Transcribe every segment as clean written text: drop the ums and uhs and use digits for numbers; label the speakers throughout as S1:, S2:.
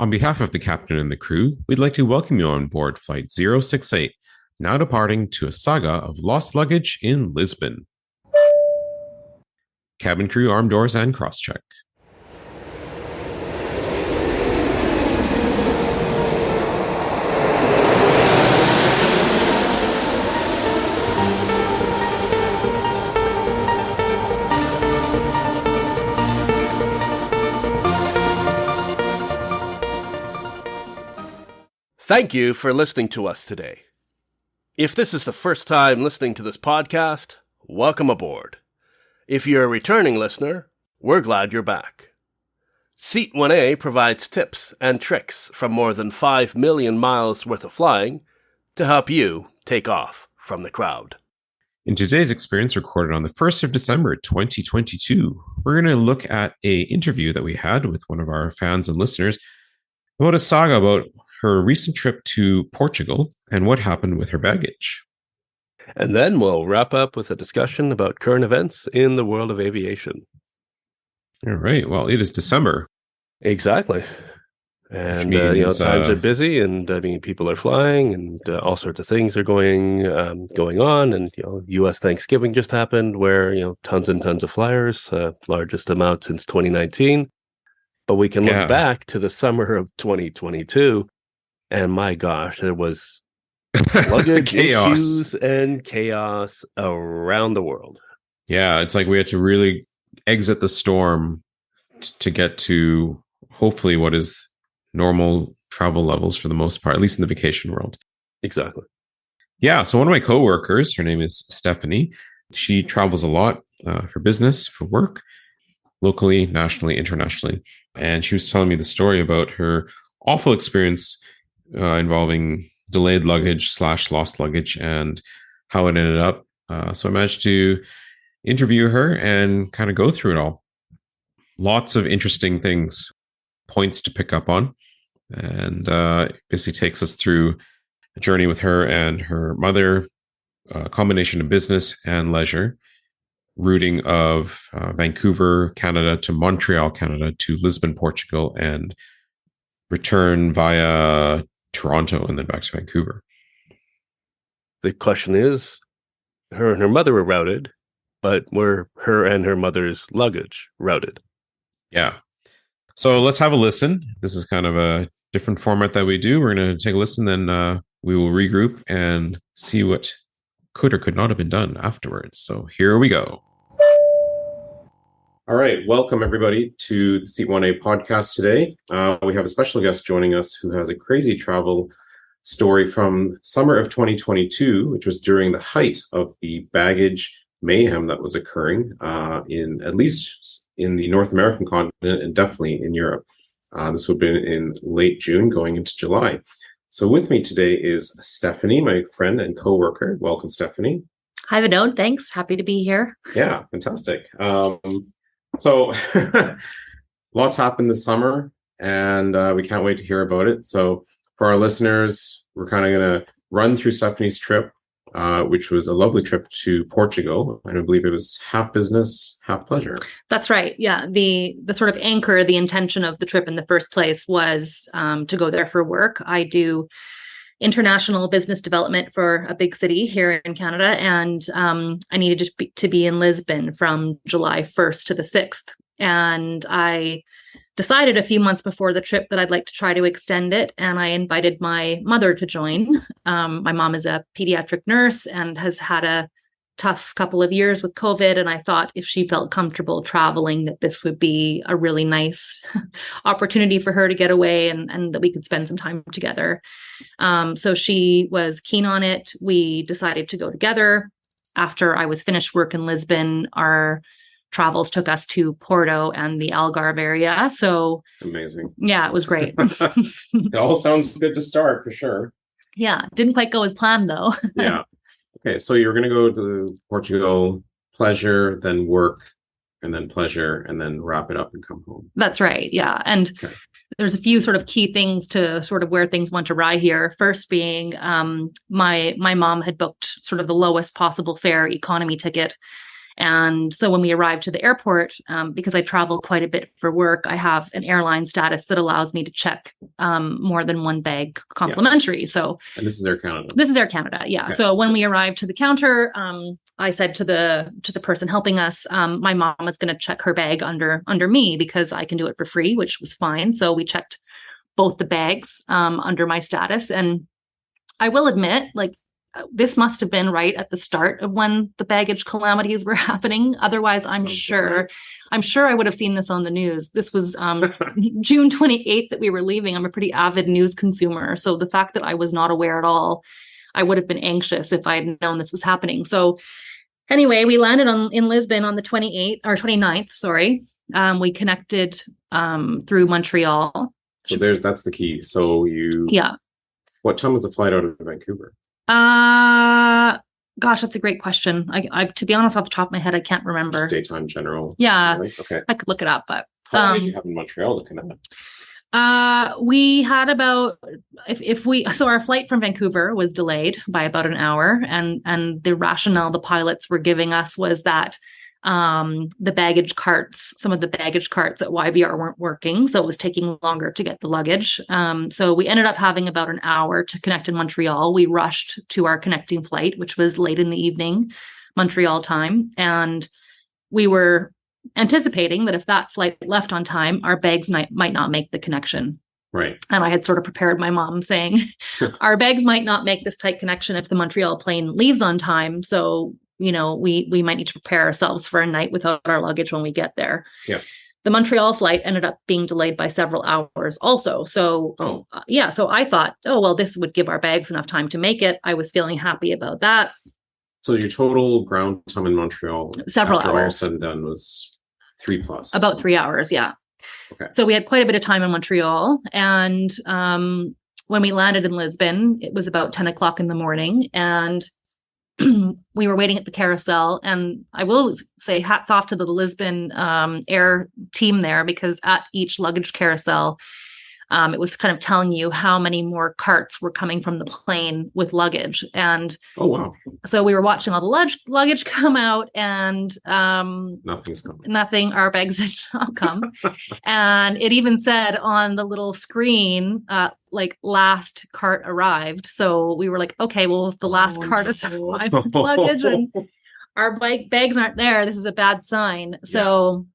S1: On behalf of the captain and the crew, we'd like to welcome you on board Flight 068, now departing to a saga of lost luggage in Lisbon. Cabin crew arm doors and cross-check.
S2: Thank you for listening to us today. If this is the first time listening to this podcast, welcome aboard. If you're a returning listener, we're glad you're back. Seat 1A provides tips and tricks from more than 5 million miles worth of flying to help you take off from the crowd.
S1: In today's experience recorded on the 1st of December, 2022, we're going to look at an interview that we had with one of our fans and listeners about a saga about her recent trip to Portugal and what happened with her baggage.
S2: And then we'll wrap up with a discussion about current events in the world of aviation.
S1: All right. Well, it is December.
S2: Exactly. And, times are busy, and people are flying, and all sorts of things are going on. And, U.S. Thanksgiving just happened where, tons and tons of flyers, largest amount since 2019. But we can look back to the summer of 2022. And my gosh, there was luggage issues and chaos around the world.
S1: Yeah, it's like we had to really exit the storm to get to hopefully what is normal travel levels for the most part, at least in the vacation world.
S2: Exactly.
S1: Yeah, so one of my coworkers, her name is Stephanie. She travels a lot for business, for work, locally, nationally, internationally. And she was telling me the story about her awful experience involving delayed luggage / lost luggage and how it ended up. So I managed to interview her and kind of go through it all. Lots of interesting things, points to pick up on, and basically takes us through a journey with her and her mother, a combination of business and leisure, routing of Vancouver, Canada to Montreal, Canada to Lisbon, Portugal, and return via Toronto and then back to Vancouver.
S2: The question is, her and her mother were routed, but were her and her mother's luggage routed?
S1: Yeah. So let's have a listen. This is kind of a different format that we do. We're going to take a listen, then we will regroup and see what could or could not have been done afterwards. So here we go. All right. Welcome, everybody, to the Seat 1A podcast today. We have a special guest joining us who has a crazy travel story from summer of 2022, which was during the height of the baggage mayhem that was occurring in at least in the North American continent and definitely in Europe. This would have been in late June going into July. So with me today is Stephanie, my friend and coworker. Welcome, Stephanie.
S3: Hi, Vinod. Thanks. Happy to be here.
S1: Yeah, fantastic. So lots happened this summer, and we can't wait to hear about it. So for our listeners, we're kind of going to run through Stephanie's trip, which was a lovely trip to Portugal. And I believe it was half business, half pleasure.
S3: That's right. Yeah. The sort of anchor, the intention of the trip in the first place was to go there for work. I do international business development for a big city here in Canada. And I needed to be in Lisbon from July 1st to the 6th. And I decided a few months before the trip that I'd like to try to extend it. And I invited my mother to join. My mom is a pediatric nurse and has had a tough couple of years with COVID. And I thought if she felt comfortable traveling, that this would be a really nice opportunity for her to get away and that we could spend some time together. So she was keen on it. We decided to go together. After I was finished work in Lisbon, our travels took us to Porto and the Algarve area. So
S1: amazing.
S3: Yeah, it was great.
S1: It all sounds good to start for sure.
S3: Yeah. Didn't quite go as planned though.
S1: Yeah. Okay, so you're going to go to Portugal, pleasure, then work, and then pleasure, and then wrap it up and come home.
S3: That's right. Yeah. And there's a few sort of key things to sort of where things went awry here. First being my mom had booked sort of the lowest possible fare economy ticket. And so when we arrived to the airport, because I travel quite a bit for work, I have an airline status that allows me to check more than one bag complimentary. So,
S1: and this is Air Canada.
S3: This is Air Canada, yeah. Okay. So when we arrived to the counter, I said to the person helping us, my mom is going to check her bag under me because I can do it for free, which was fine. So we checked both the bags under my status, and I will admit, like, this must have been right at the start of when the baggage calamities were happening. Otherwise, I'm sure I would have seen this on the news. This was June 28th that we were leaving. I'm a pretty avid news consumer. So the fact that I was not aware at all, I would have been anxious if I had known this was happening. So anyway, we landed in Lisbon on the 29th, sorry. We connected through Montreal.
S1: So that's the key. So what time was the flight out of Vancouver?
S3: Gosh, that's a great question. I to be honest, off the top of my head, I can't remember.
S1: Just daytime general.
S3: Yeah.
S1: Okay.
S3: I could look it up, but
S1: how long did you have in Montreal to connect?
S3: We had about so our flight from Vancouver was delayed by about an hour, and the rationale the pilots were giving us was that some of the baggage carts at YVR weren't working, so it was taking longer to get the luggage. So we ended up having about an hour to connect in Montreal. We rushed to our connecting flight, which was late in the evening, Montreal time, and we were anticipating that if that flight left on time, our bags might not make the connection.
S1: Right.
S3: And I had sort of prepared my mom saying, our bags might not make this tight connection if the Montreal plane leaves on time. So, we might need to prepare ourselves for a night without our luggage when we get there.
S1: Yeah.
S3: The Montreal flight ended up being delayed by several hours also. So, so I thought, this would give our bags enough time to make it. I was feeling happy about that.
S1: So your total ground time in Montreal,
S3: several hours,
S1: all said and done, was 3+.
S3: About 3 hours, yeah.
S1: Okay.
S3: So we had quite a bit of time in Montreal, and when we landed in Lisbon, it was about 10 o'clock in the morning, and we were waiting at the carousel. And I will say hats off to the Lisbon air team there, because at each luggage carousel, it was kind of telling you how many more carts were coming from the plane with luggage. And
S1: oh, wow.
S3: So we were watching all the luggage come out, and
S1: nothing's coming.
S3: Nothing, our bags did not come. And it even said on the little screen, last cart arrived. So we were like, okay, well, if the last cart has arrived with luggage and our bags aren't there, this is a bad sign. So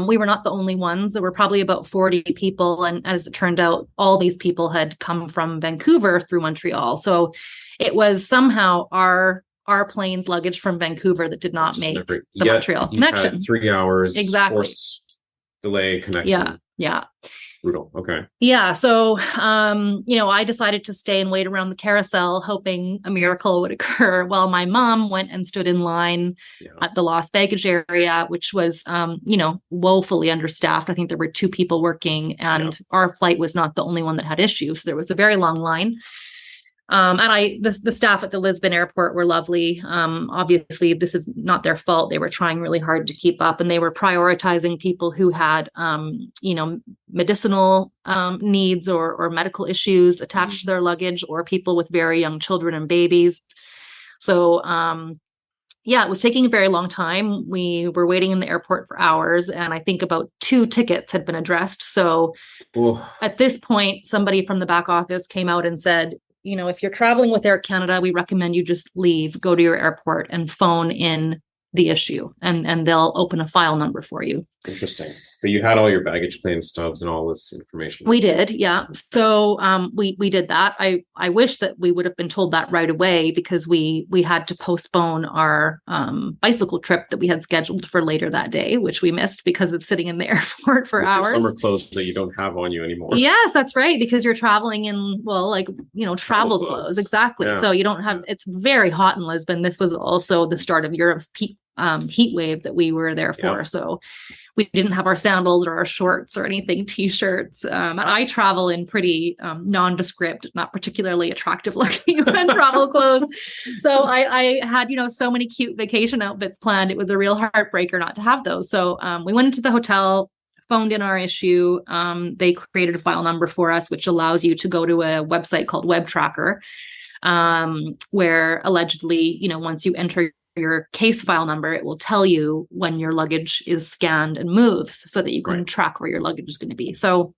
S3: we were not the only ones. There were probably about 40 people. And as it turned out, all these people had come from Vancouver through Montreal. So it was somehow our plane's luggage from Vancouver that did not make the Montreal connection.
S1: Had 3 hours.
S3: Exactly.
S1: Delay connection.
S3: Yeah.
S1: Brutal. Okay.
S3: Yeah. So, I decided to stay and wait around the carousel, hoping a miracle would occur, while my mom went and stood in line at the lost baggage area, which was, woefully understaffed. I think there were 2 people working, and our flight was not the only one that had issues. So there was a very long line. And the staff at the Lisbon airport were lovely. Obviously, this is not their fault. They were trying really hard to keep up, and they were prioritizing people who had, medicinal needs or medical issues attached to their luggage, or people with very young children and babies. So, it was taking a very long time. We were waiting in the airport for hours, and I think about 2 tickets had been addressed. So at this point, somebody from the back office came out and said, if you're traveling with Air Canada, we recommend you just leave, go to your airport and phone in the issue, and they'll open a file number for you.
S1: Interesting. But you had all your baggage claim stubs and all this information.
S3: We did, yeah. So we did that. I wish that we would have been told that right away, because we had to postpone our bicycle trip that we had scheduled for later that day, which we missed because of sitting in the airport for hours.
S1: Summer clothes that you don't have on you anymore.
S3: Yes, that's right, because you're traveling in travel clothes. Exactly. Yeah. So you don't have. It's very hot in Lisbon. This was also the start of Europe's heat wave that we were there for. Yeah. So we didn't have our sandals or our shorts or anything, t-shirts. And I travel in pretty nondescript, not particularly attractive looking travel clothes. So I had, so many cute vacation outfits planned. It was a real heartbreaker not to have those. So we went into the hotel, phoned in our issue. They created a file number for us, which allows you to go to a website called Web Tracker, where allegedly, once you enter your case file number, it will tell you when your luggage is scanned and moves so that you can track where your luggage is going to be. So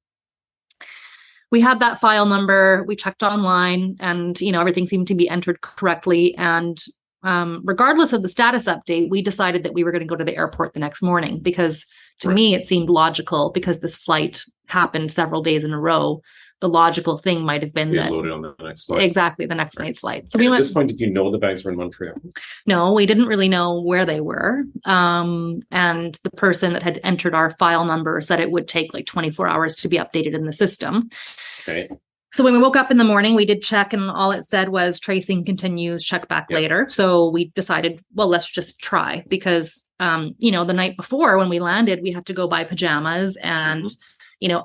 S3: we had that file number, we checked online, and, everything seemed to be entered correctly. And regardless of the status update, we decided that we were going to go to the airport the next morning, because to me, it seemed logical, because this flight happened several days in a row. The logical thing might have been that
S1: loaded on the next flight.
S3: Exactly, the next night's flight. So
S1: at this point, did you know the bags were in Montreal?
S3: No, we didn't really know where they were. And the person that had entered our file number said it would take like 24 hours to be updated in the system.
S1: Okay.
S3: So when we woke up in the morning, we did check, and all it said was tracing continues, check back later. So we decided, well, let's just try, because, the night before when we landed, we had to go buy pajamas and,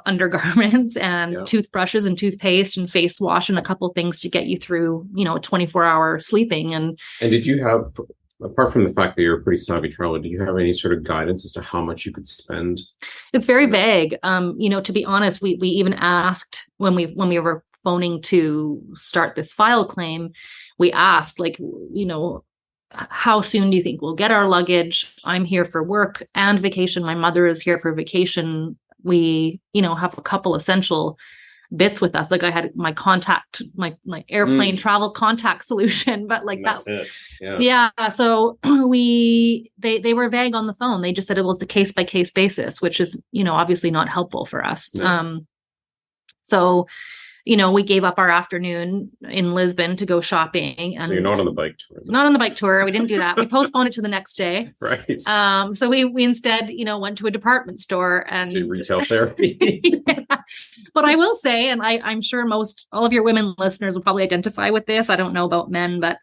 S3: undergarments and toothbrushes and toothpaste and face wash and a couple things to get you through, 24-hour sleeping. And
S1: did you have, apart from the fact that you're a pretty savvy traveler, do you have any sort of guidance as to how much you could spend?
S3: It's very vague. To be honest, we even asked when we were phoning to start this file claim, we asked, how soon do you think we'll get our luggage? I'm here for work and vacation. My mother is here for vacation. We, have a couple essential bits with us. Like I had my contact, my airplane travel contact solution, but that's it. Yeah. So they were vague on the phone. They just said, well, it's a case by case basis, which is, obviously not helpful for us. No. So we gave up our afternoon in Lisbon to go shopping. And
S1: so you're not on the bike tour?
S3: Not on the bike tour. We didn't do that. We postponed it to the next day.
S1: Right.
S3: So we instead, went to a department store and
S1: to retail therapy.
S3: Yeah. But I will say, and I'm sure all of your women listeners will probably identify with this. I don't know about men, but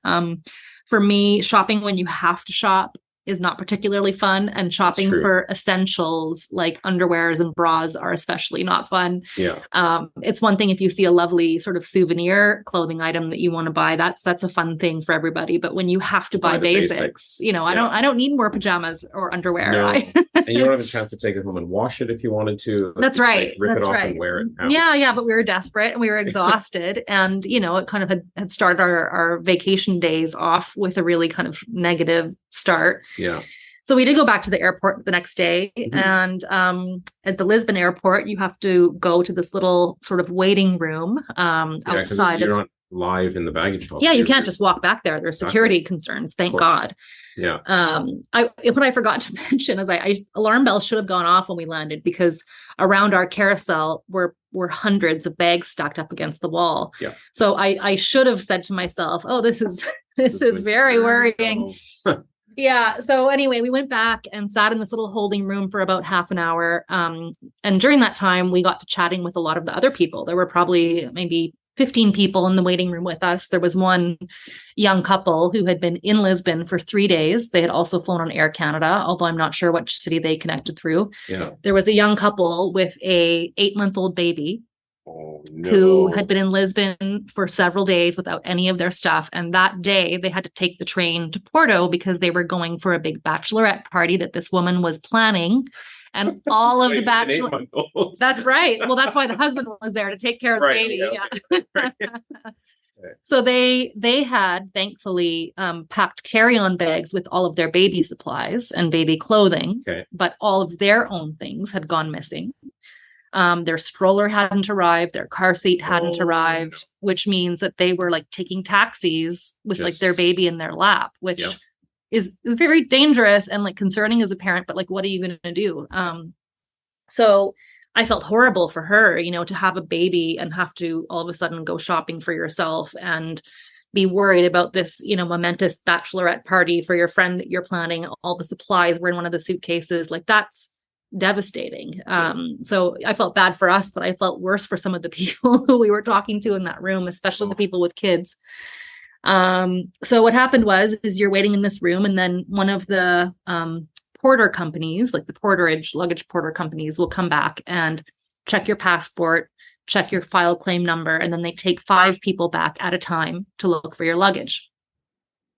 S3: for me, shopping when you have to shop is not particularly fun, and shopping for essentials like underwears and bras are especially not fun.
S1: Yeah.
S3: It's one thing if you see a lovely sort of souvenir clothing item that you want to buy, that's a fun thing for everybody. But when you have to buy basics, I don't need more pajamas or underwear.
S1: No. And you don't have a chance to take it home and wash it if you wanted to.
S3: That's right.
S1: Rip it off and wear it out.
S3: Yeah. But we were desperate and we were exhausted. And, it kind of had started our vacation days off with a really kind of negative start.
S1: Yeah.
S3: So we did go back to the airport the next day. And at the Lisbon airport, you have to go to this little sort of waiting room outside.
S1: You're not live in the baggage hall.
S3: Yeah, you can't just walk back there. There's security concerns, thank God.
S1: Yeah.
S3: What I forgot to mention is alarm bells should have gone off when we landed, because around our carousel were hundreds of bags stacked up against the wall.
S1: Yeah.
S3: So I should have said to myself, oh, this is very worrying. Yeah. So anyway, we went back and sat in this little holding room for about half an hour. And during that time, we got to chatting with a lot of the other people. There were probably maybe 15 people in the waiting room with us. There was one young couple who had been in Lisbon for 3 days. They had also flown on Air Canada, although I'm not sure which city they connected through.
S1: Yeah.
S3: There was a young couple with a 8-month-old baby.
S1: Oh, no.
S3: Who had been in Lisbon for several days without any of their stuff. And that day they had to take the train to Porto because they were going for a big bachelorette party that this woman was planning. And all of the bachelor. That's right. Well, that's why the husband was there to take care of the baby. Yeah. So they had thankfully packed carry-on bags with all of their baby supplies and baby clothing, but all of their own things had gone missing. Their stroller hadn't arrived, their car seat hadn't arrived, which means that they were like taking taxis with like their baby in their lap, which is very dangerous and like concerning as a parent, but like, what are you going to do? So I felt horrible for her, to have a baby and have to all of a sudden go shopping for yourself and be worried about this, momentous bachelorette party for your friend that you're planning. All the supplies were in one of the suitcases. Like that's devastating. So I felt bad for us, but I felt worse for some of the people who we were talking to in that room, especially the people with kids. So what happened is you're waiting in this room, and then one of the porter companies, like the luggage porter companies, will come back and check your passport, check your file claim number, and then they take 5 people back at a time to look for your luggage.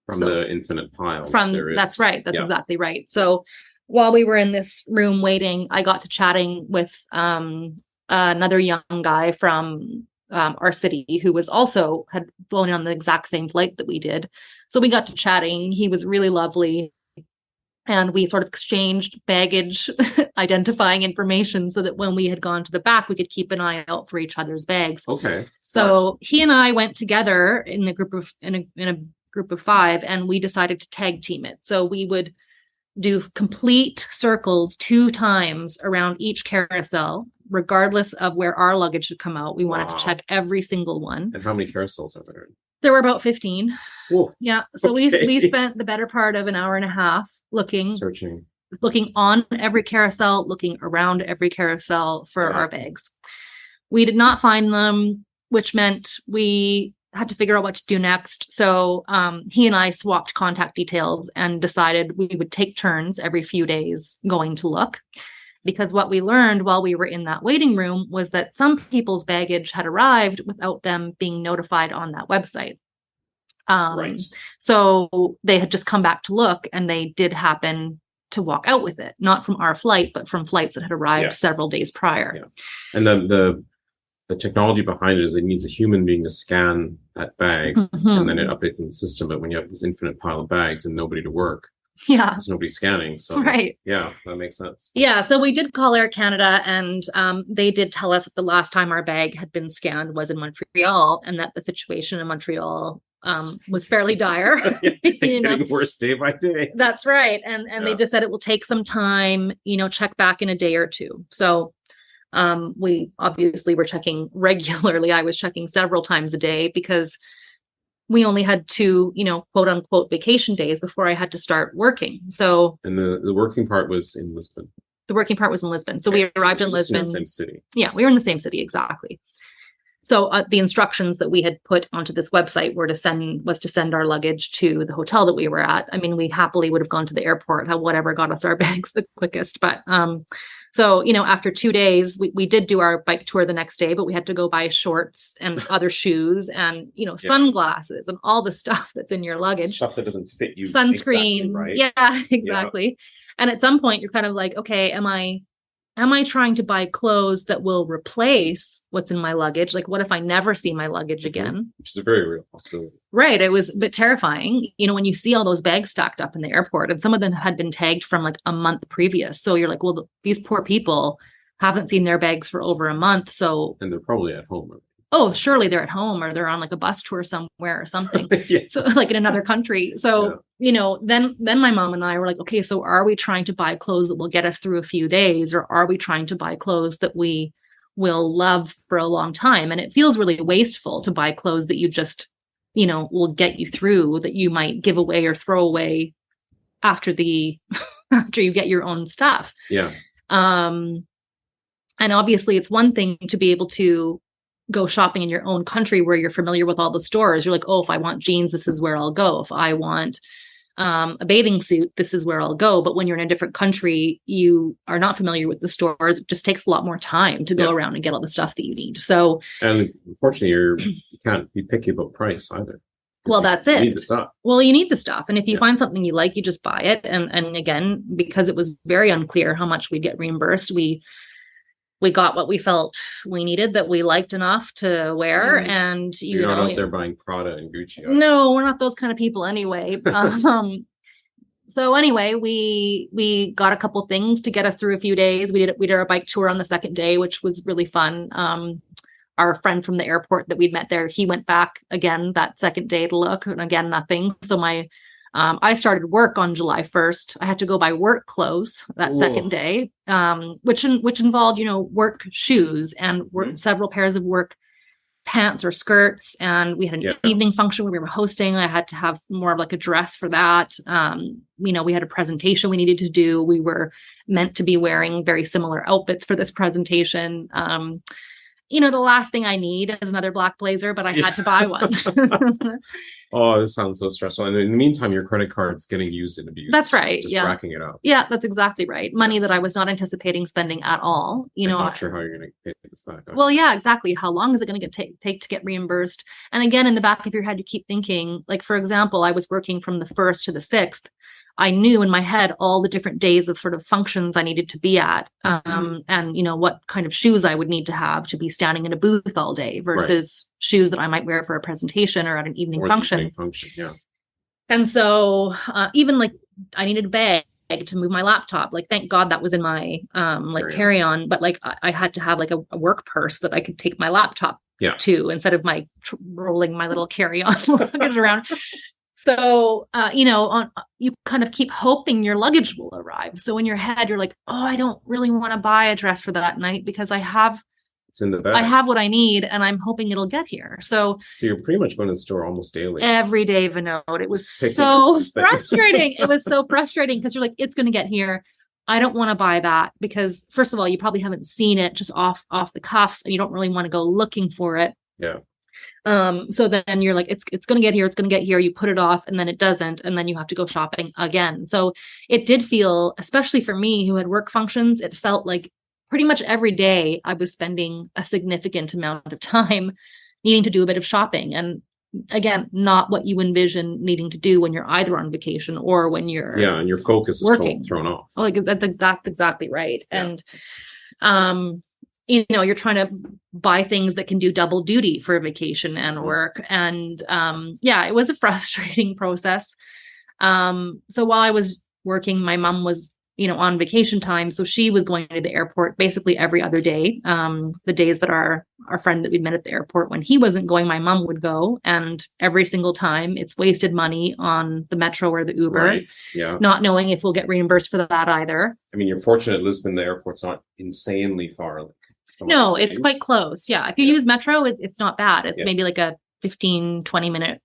S1: From the infinite pile.
S3: That's right. That's exactly right. So while we were in this room waiting, I got to chatting with another young guy from our city, who was also had flown on the exact same flight that we did. So we got to chatting. He was really lovely. And we sort of exchanged baggage identifying information so that when we had gone to the back, we could keep an eye out for each other's bags.
S1: Okay.
S3: So he and I went together in a group of 5, and we decided to tag team it. So we would do complete circles 2 times around each carousel, regardless of where our luggage had come out. We wanted to check every single one.
S1: And how many carousels are there?
S3: There were about 15.
S1: Whoa.
S3: Yeah. So we spent the better part of an hour and a half
S1: searching,
S3: looking on every carousel, looking around every carousel for our bags. We did not find them, which meant we had to figure out what to do next. So he and I swapped contact details and decided we would take turns every few days going to look. Because what we learned while we were in that waiting room was that some people's baggage had arrived without them being notified on that website. Right. So they had just come back to look, and they did happen to walk out with it, not from our flight, but from flights that had arrived several days prior.
S1: Yeah. And the technology behind it is it needs a human being to scan that bag, and then it updates in the system. But when you have this infinite pile of bags and nobody to work, there's nobody scanning. So that makes sense.
S3: Yeah. So we did call Air Canada, and they did tell us that the last time our bag had been scanned was in Montreal, and that the situation in Montreal was fairly dire.
S1: Getting worse day by day.
S3: That's right. And they just said it will take some time, check back in a day or 2. So we obviously were checking regularly. I was checking several times a day because we only had 2, quote unquote vacation days before I had to start working. So,
S1: and the working part was in Lisbon.
S3: The working part was in Lisbon. So we arrived in Lisbon.
S1: In the same city.
S3: Yeah, we were in the same city. Exactly. So the instructions that we had put onto this website was to send our luggage to the hotel that we were at. I mean, we happily would have gone to the airport, whatever got us our bags the quickest. But so, after 2 days, we did do our bike tour the next day, but we had to go buy shorts and other shoes and, sunglasses and all the stuff that's in your luggage.
S1: Stuff that doesn't fit you.
S3: Sunscreen.
S1: Exactly, right?
S3: Yeah, exactly. Yeah. And at some point you're kind of like, okay, am I trying to buy clothes that will replace what's in my luggage? Like, what if I never see my luggage again?
S1: Which is a very real possibility.
S3: Right. It was a bit terrifying, when you see all those bags stacked up in the airport, and some of them had been tagged from like a month previous. So you're like, well, these poor people haven't seen their bags for over a month. So,
S1: and they're probably at home.
S3: Oh, surely they're at home, or they're on like a bus tour somewhere or something. So like in another country. So, then my mom and I were like, okay, so are we trying to buy clothes that will get us through a few days, or are we trying to buy clothes that we will love for a long time? And it feels really wasteful to buy clothes that you just, will get you through, that you might give away or throw away after after you get your own stuff.
S1: Yeah.
S3: And obviously it's one thing to be able to go shopping in your own country where you're familiar with all the stores. You're like, oh, if I want jeans, this is where I'll go. If I want a bathing suit, this is where I'll go. But when you're in a different country, you are not familiar with the stores. It just takes a lot more time to go around and get all the stuff that you need. So,
S1: and unfortunately, you can't be picky about price either.
S3: Well, that's it.
S1: You need the stuff.
S3: Well, you need the stuff. And if you find something you like, you just buy it. And again, because it was very unclear how much we'd get reimbursed, we got what we felt we needed, that we liked enough to wear. And
S1: you're not out there buying Prada and Gucci.
S3: No, we're not those kind of people anyway. So anyway, we got a couple things to get us through a few days. We did our bike tour on the second day, which was really fun. Our friend from the airport that we'd met there, he went back again that second day to look, and again, nothing. So I started work on July 1st. I had to go buy work clothes that second day, which involved, work shoes and several pairs of work pants or skirts. And we had an evening function where we were hosting. I had to have more of like a dress for that. We had a presentation we needed to do. We were meant to be wearing very similar outfits for this presentation. The last thing I need is another black blazer, but I had to buy one.
S1: Oh, this sounds so stressful. And in the meantime, your credit card's getting used and abused.
S3: That's right.
S1: Just racking it up.
S3: Yeah, that's exactly right. Money that I was not anticipating spending at all.
S1: I'm not sure how you're going to pay this back.
S3: Well, yeah, exactly. How long is it going to take to get reimbursed? And again, in the back of your head, you keep thinking, like, for example, I was working from the 1st to the 6th. I knew in my head all the different days of sort of functions I needed to be at, and what kind of shoes I would need to have to be standing in a booth all day versus shoes that I might wear for a presentation or at an evening function.
S1: Yeah.
S3: And so even like I needed a bag to move my laptop. Like, thank God that was in my carry-on, but like I had to have like a work purse that I could take my laptop to instead of my rolling my little carry-on luggage around. So, you kind of keep hoping your luggage will arrive. So in your head, you're like, oh, I don't really want to buy a dress for that night because it's in the bag. I have what I need and I'm hoping it'll get here. So
S1: you're pretty much going to the store almost daily.
S3: Every day, Vinod. It was so frustrating. It was so frustrating because you're like, it's going to get here. I don't want to buy that because first of all, you probably haven't seen it just off the cuffs and you don't really want to go looking for it.
S1: Yeah.
S3: So then you're like, it's going to get here. It's going to get here. You put it off and then it doesn't. And then you have to go shopping again. So it did feel, especially for me who had work functions, it felt like pretty much every day I was spending a significant amount of time needing to do a bit of shopping. And again, not what you envision needing to do when you're either on vacation or when you're
S1: and your focus
S3: working.
S1: is thrown off.
S3: Like that's exactly right. Yeah. And you're trying to buy things that can do double duty for vacation and work. And it was a frustrating process. So while I was working, my mom was on vacation time. So she was going to the airport basically every other day. The days that our friend that we met at the airport, when he wasn't going, my mom would go. And every single time it's wasted money on the metro or the Uber,
S1: right. Yeah.
S3: Not knowing if we'll get reimbursed for that either.
S1: I mean, you're fortunate Lisbon, the airport's not insanely far.
S3: No, it's quite close. Yeah. If you use metro, it's not bad. It's maybe like a 15, 20 minute,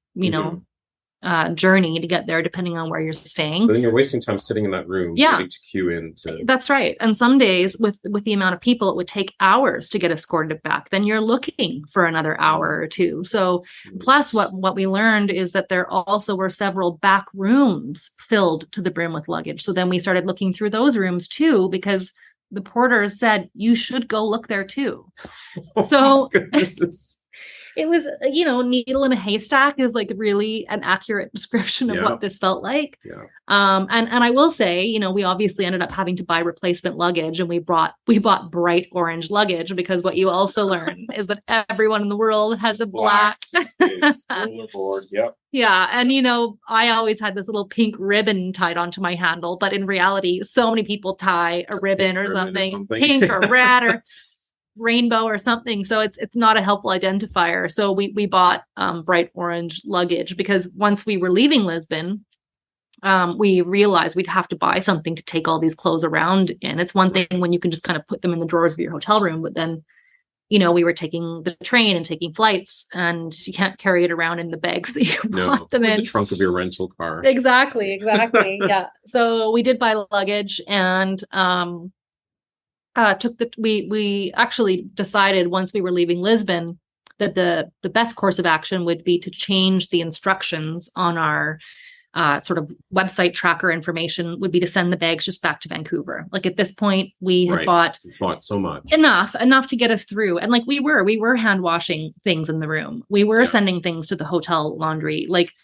S3: journey to get there, depending on where you're staying.
S1: But then you're wasting time sitting in that room, getting to queue in.
S3: That's right. And some days with the amount of people, it would take hours to get escorted back. Then you're looking for another hour or two. So plus what we learned is that there also were several back rooms filled to the brim with luggage. So then we started looking through those rooms too, because the porters said, you should go look there too. So it was, needle in a haystack is like really an accurate description of what this felt like.
S1: Yeah.
S3: And I will say, we obviously ended up having to buy replacement luggage and we bought bright orange luggage because what you also learn is that everyone in the world has a black
S1: rollerboard. Yep.
S3: Yeah. And, I always had this little pink ribbon tied onto my handle, but in reality, so many people tie a ribbon or something pink or red or rainbow or something. So it's not a helpful identifier. So we bought bright orange luggage because once we were leaving Lisbon, we realized we'd have to buy something to take all these clothes around in. It's one thing when you can just kind of put them in the drawers of your hotel room, but then, we were taking the train and taking flights and you can't carry it around in the bags that you bought them in.
S1: The trunk of your rental car.
S3: Exactly. Yeah. So we did buy luggage and we actually decided once we were leaving Lisbon that the best course of action would be to change the instructions on our sort of website tracker information would be to send the bags just back to Vancouver. Like at this point we had bought
S1: so much
S3: enough to get us through. And like we were hand washing things in the room. We were sending things to the hotel laundry. Like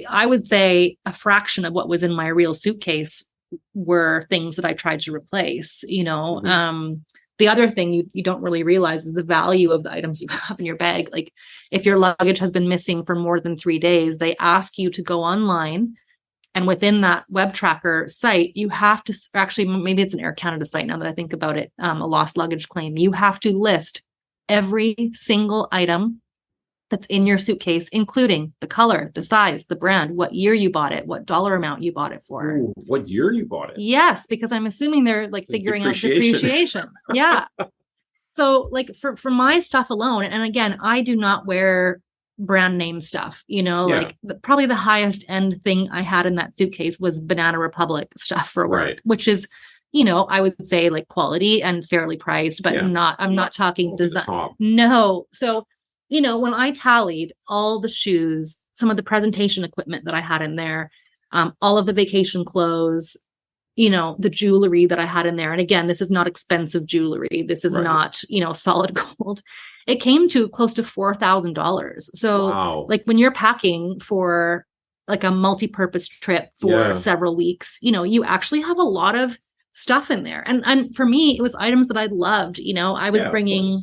S3: I would say a fraction of what was in my real suitcase were things that I tried to replace, The other thing you don't really realize is the value of the items you have in your bag. Like if your luggage has been missing for more than 3 days, they ask you to go online and within that web tracker site, you have to actually, maybe it's an Air Canada site now that I think about it, a lost luggage claim. You have to list every single item that's in your suitcase, including the color, the size, the brand, what year you bought it, what dollar amount you bought it for.
S1: Ooh, what year you bought it?
S3: Yes, because I'm assuming they're like figuring out depreciation. Yeah. So like for my stuff alone, and again, I do not wear brand name stuff, like probably the highest end thing I had in that suitcase was Banana Republic stuff for work, which is, I would say like quality and fairly priced, but I'm not talking design. No. So when I tallied all the shoes, some of the presentation equipment that I had in there, all of the vacation clothes, the jewelry that I had in there. And again, this is not expensive jewelry. This is not, solid gold. It came to close to $4,000. So like when you're packing for like a multi-purpose trip for several weeks, you know, you actually have a lot of stuff in there. And for me, it was items that I loved. You know, I was bringing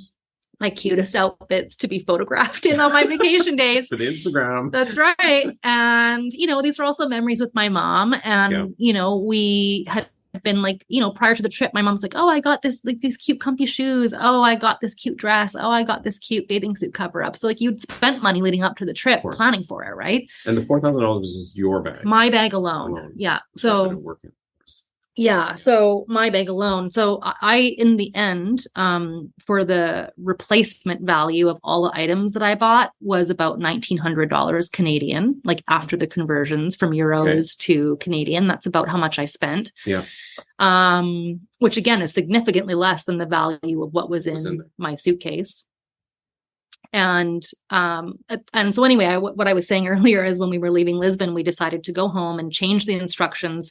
S3: my cutest outfits to be photographed in on my vacation days.
S1: For the Instagram.
S3: That's right. And, you know, these are also memories with my mom. And, you know, we had been like, you know, prior to the trip, my mom's like, oh, I got this, like these cute comfy shoes. Oh, I got this cute dress. Oh, I got this cute bathing suit cover up. So like you'd spent money leading up to the trip planning for it, right?
S1: And the $4,000 is your bag.
S3: My bag alone. Yeah. So yeah. So my bag alone. So I, in the end, for the replacement value of all the items that I bought was about $1,900 Canadian, like after the conversions from euros to Canadian. That's about how much I spent.
S1: Yeah.
S3: Which again is significantly less than the value of what was in my suitcase. And so anyway, what I was saying earlier is when we were leaving Lisbon, we decided to go home and change the instructions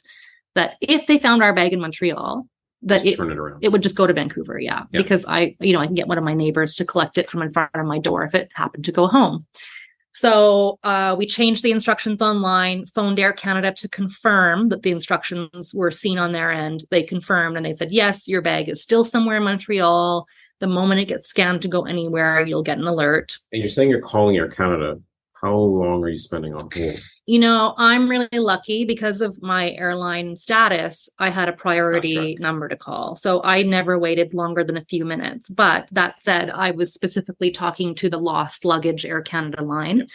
S3: that if they found our bag in Montreal, that
S1: turn it around.
S3: It would just go to Vancouver. Yeah. Because I can get one of my neighbors to collect it from in front of my door if it happened to go home. So we changed the instructions online, phoned Air Canada to confirm that the instructions were seen on their end. They confirmed and they said, yes, your bag is still somewhere in Montreal. The moment it gets scanned to go anywhere, you'll get an alert.
S1: And you're saying you're calling Air Canada. How long are you spending on hold?
S3: You know, I'm really lucky because of my airline status. I had a priority number to call. So I never waited longer than a few minutes. But that said, I was specifically talking to the lost luggage Air Canada line.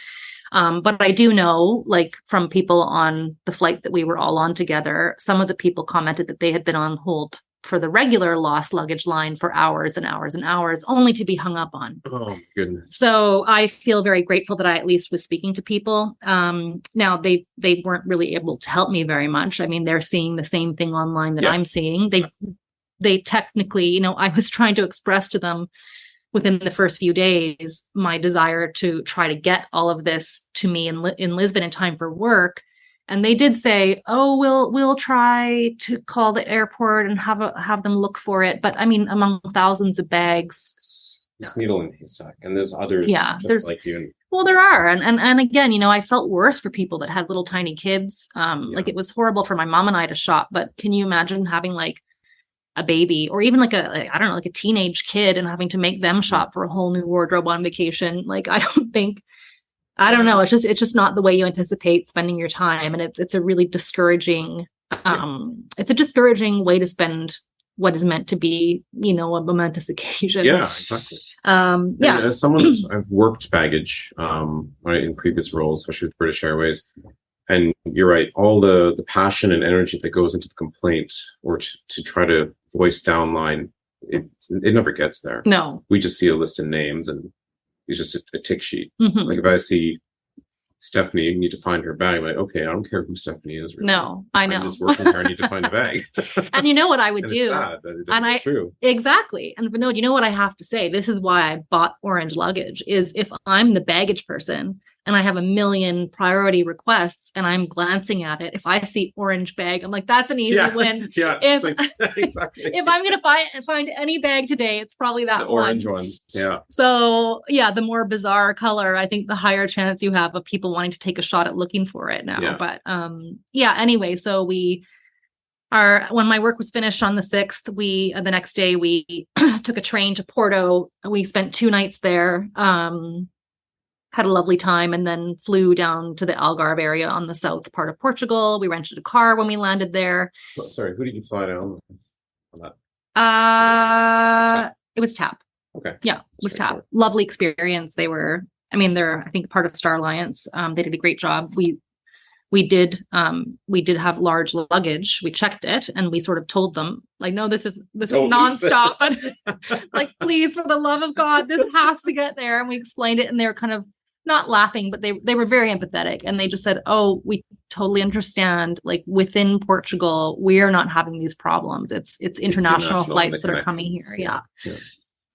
S3: But I do know, like from people on the flight that we were all on together, some of the people commented that they had been on hold for the regular lost luggage line for hours and hours and hours, only to be hung up on.
S1: Oh, goodness.
S3: So I feel very grateful that I at least was speaking to people. Now, they weren't really able to help me very much. I mean, they're seeing the same thing online that I'm seeing. They technically, you know, I was trying to express to them within the first few days my desire to try to get all of this to me in Lisbon in time for work. And they did say, "Oh, we'll try to call the airport and have them look for it." But I mean, among thousands of bags,
S1: it's needle in a haystack, and there's others just like you.
S3: Well, there are, and again, you know, I felt worse for people that had little tiny kids. Like it was horrible for my mom and I to shop. But can you imagine having like a baby, or even like a teenage kid, and having to make them shop for a whole new wardrobe on vacation? Like I don't know. It's just not the way you anticipate spending your time. And it's a really discouraging, it's a discouraging way to spend what is meant to be, you know, a momentous occasion.
S1: Yeah, exactly. As someone I've worked baggage, right, in previous roles, especially with British Airways, and you're right, all the passion and energy that goes into the complaint or to try to voice downline, it never gets there.
S3: No.
S1: We just see a list of names and it's just a tick sheet.
S3: Mm-hmm.
S1: Like if I see Stephanie, you need to find her bag. I'm like, okay, I don't care who Stephanie is. Really.
S3: No, I know.
S1: I'm just working here. I need to find a bag.
S3: And you know what I would do?
S1: It's sad that it doesn't go through.
S3: Exactly. And but no, you know what I have to say? This is why I bought Orange Luggage. Is if I'm the baggage person and I have a million priority requests and I'm glancing at it, if I see orange bag, I'm like, that's an easy win.
S1: Yeah,
S3: exactly. If I'm going to find any bag today, it's probably that
S1: orange one. Yeah.
S3: So yeah, the more bizarre color, I think the higher chance you have of people wanting to take a shot at looking for it now. Yeah. But anyway, so when my work was finished on the 6th, the next day we took a train to Porto. We spent 2 nights there. Had a lovely time, and then flew down to the Algarve area on the south part of Portugal. We rented a car when we landed there.
S1: Oh, sorry, who did you fly down with on
S3: that? It was TAP.
S1: Okay.
S3: Yeah, it was TAP. Lovely experience. They're, I think, part of Star Alliance. They did a great job. We did have large luggage. We checked it and we sort of told them, like, no, this is nonstop. But like, please, for the love of God, this has to get there. And we explained it, and they were kind of not laughing, but they were very empathetic. And they just said, oh, we totally understand. Like within Portugal, we are not having these problems. It's international flights that are coming here. Yeah.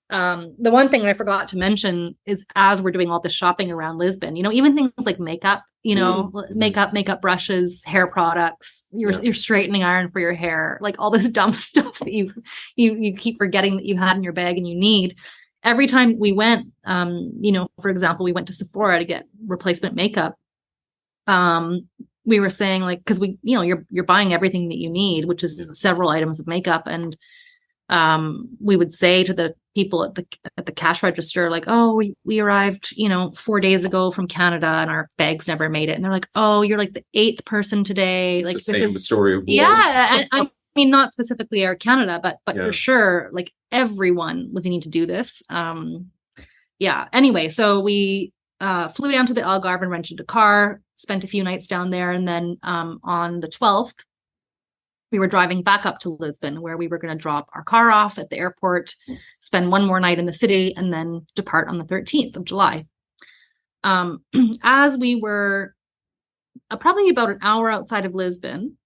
S3: The one thing I forgot to mention is, as we're doing all this shopping around Lisbon, you know, even things like makeup, you know, makeup brushes, hair products, your straightening iron for your hair, like all this dumb stuff that you keep forgetting that you had in your bag and you need. Every time we went, you know, for example, we went to Sephora to get replacement makeup. we were saying like, because you're buying everything that you need, which is several items of makeup, and we would say to the people at the cash register, like, oh, we arrived 4 days ago from Canada and our bags never made it, and they're like, oh, you're like the 8th person today, like
S1: this is the story of
S3: and I mean, not specifically Air Canada, but for sure, like everyone was needing to do this. Anyway, so we flew down to the Algarve and rented a car, spent a few nights down there, and then on the 12th we were driving back up to Lisbon, where we were going to drop our car off at the airport, spend one more night in the city, and then depart on the 13th of July. As we were probably about an hour outside of Lisbon,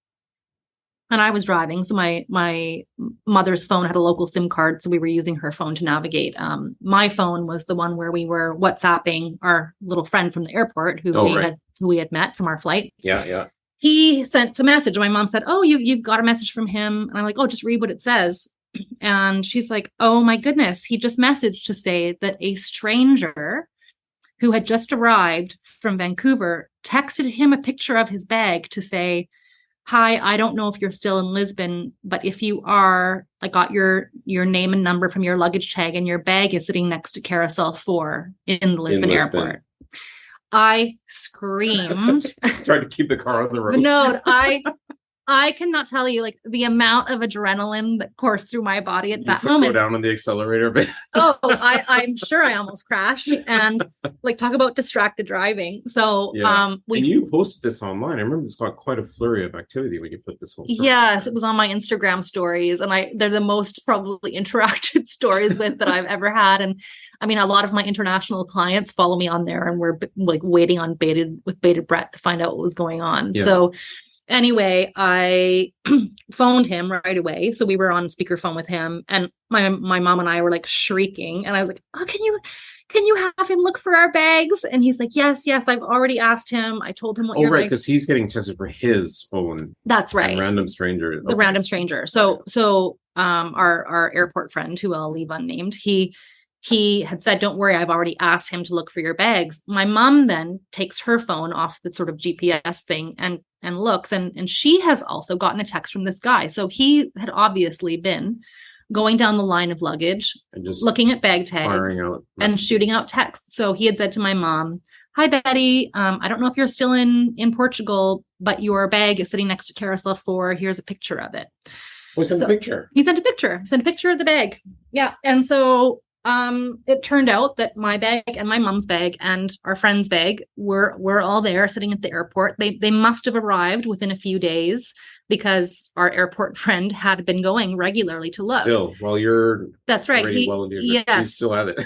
S3: and I was driving, so my mother's phone had a local SIM card, so we were using her phone to navigate. My phone was the one where we were WhatsApping our little friend from the airport who we had met from our flight.
S1: Yeah.
S3: He sent a message. My mom said, "Oh, you've got a message from him." And I'm like, "Oh, just read what it says." And she's like, "Oh my goodness, he just messaged to say that a stranger who had just arrived from Vancouver texted him a picture of his bag to say, 'Hi, I don't know if you're still in Lisbon, but if you are, I got your name and number from your luggage tag, and your bag is sitting next to Carousel 4 in the Lisbon airport.'" I screamed.
S1: Tried to keep the car on the road.
S3: No, I cannot tell you, like, the amount of adrenaline that coursed through my body at that moment.
S1: Go down on the accelerator a bit.
S3: I'm sure I almost crashed, and like, talk about distracted driving. So,
S1: and you posted this online. I remember this got quite a flurry of activity when you put this whole story.
S3: Yes, it was on my Instagram stories, and they're the most probably interacted stories that I've ever had. And I mean, a lot of my international clients follow me on there, and we're like waiting on bated breath to find out what was going on. Yeah. So anyway, I phoned him right away. So we were on speakerphone with him, and my mom and I were like shrieking. And I was like, "Oh, can you have him look for our bags?" And he's like, "Yes, I've already asked him. I told him what you're."
S1: Oh, right, because he's getting tested for his own.
S3: That's right.
S1: Random stranger. Okay.
S3: The random stranger. So our airport friend, who I'll leave unnamed, he had said, "Don't worry, I've already asked him to look for your bags." My mom then takes her phone off the sort of GPS thing and looks, and she has also gotten a text from this guy. So he had obviously been going down the line of luggage, and just looking at bag tags and shooting out texts. So he had said to my mom, "Hi, Betty. I don't know if you're still in Portugal, but your bag is sitting next to Carousel 4. Here's a picture of it."
S1: He sent a picture.
S3: He sent a picture. He sent a picture of the bag. Yeah. And so it turned out that my bag and my mom's bag and our friend's bag were all there sitting at the airport. They must have arrived within a few days, because our airport friend had been going regularly to look.
S1: Still, while you're
S3: that's right.
S1: He's still at it.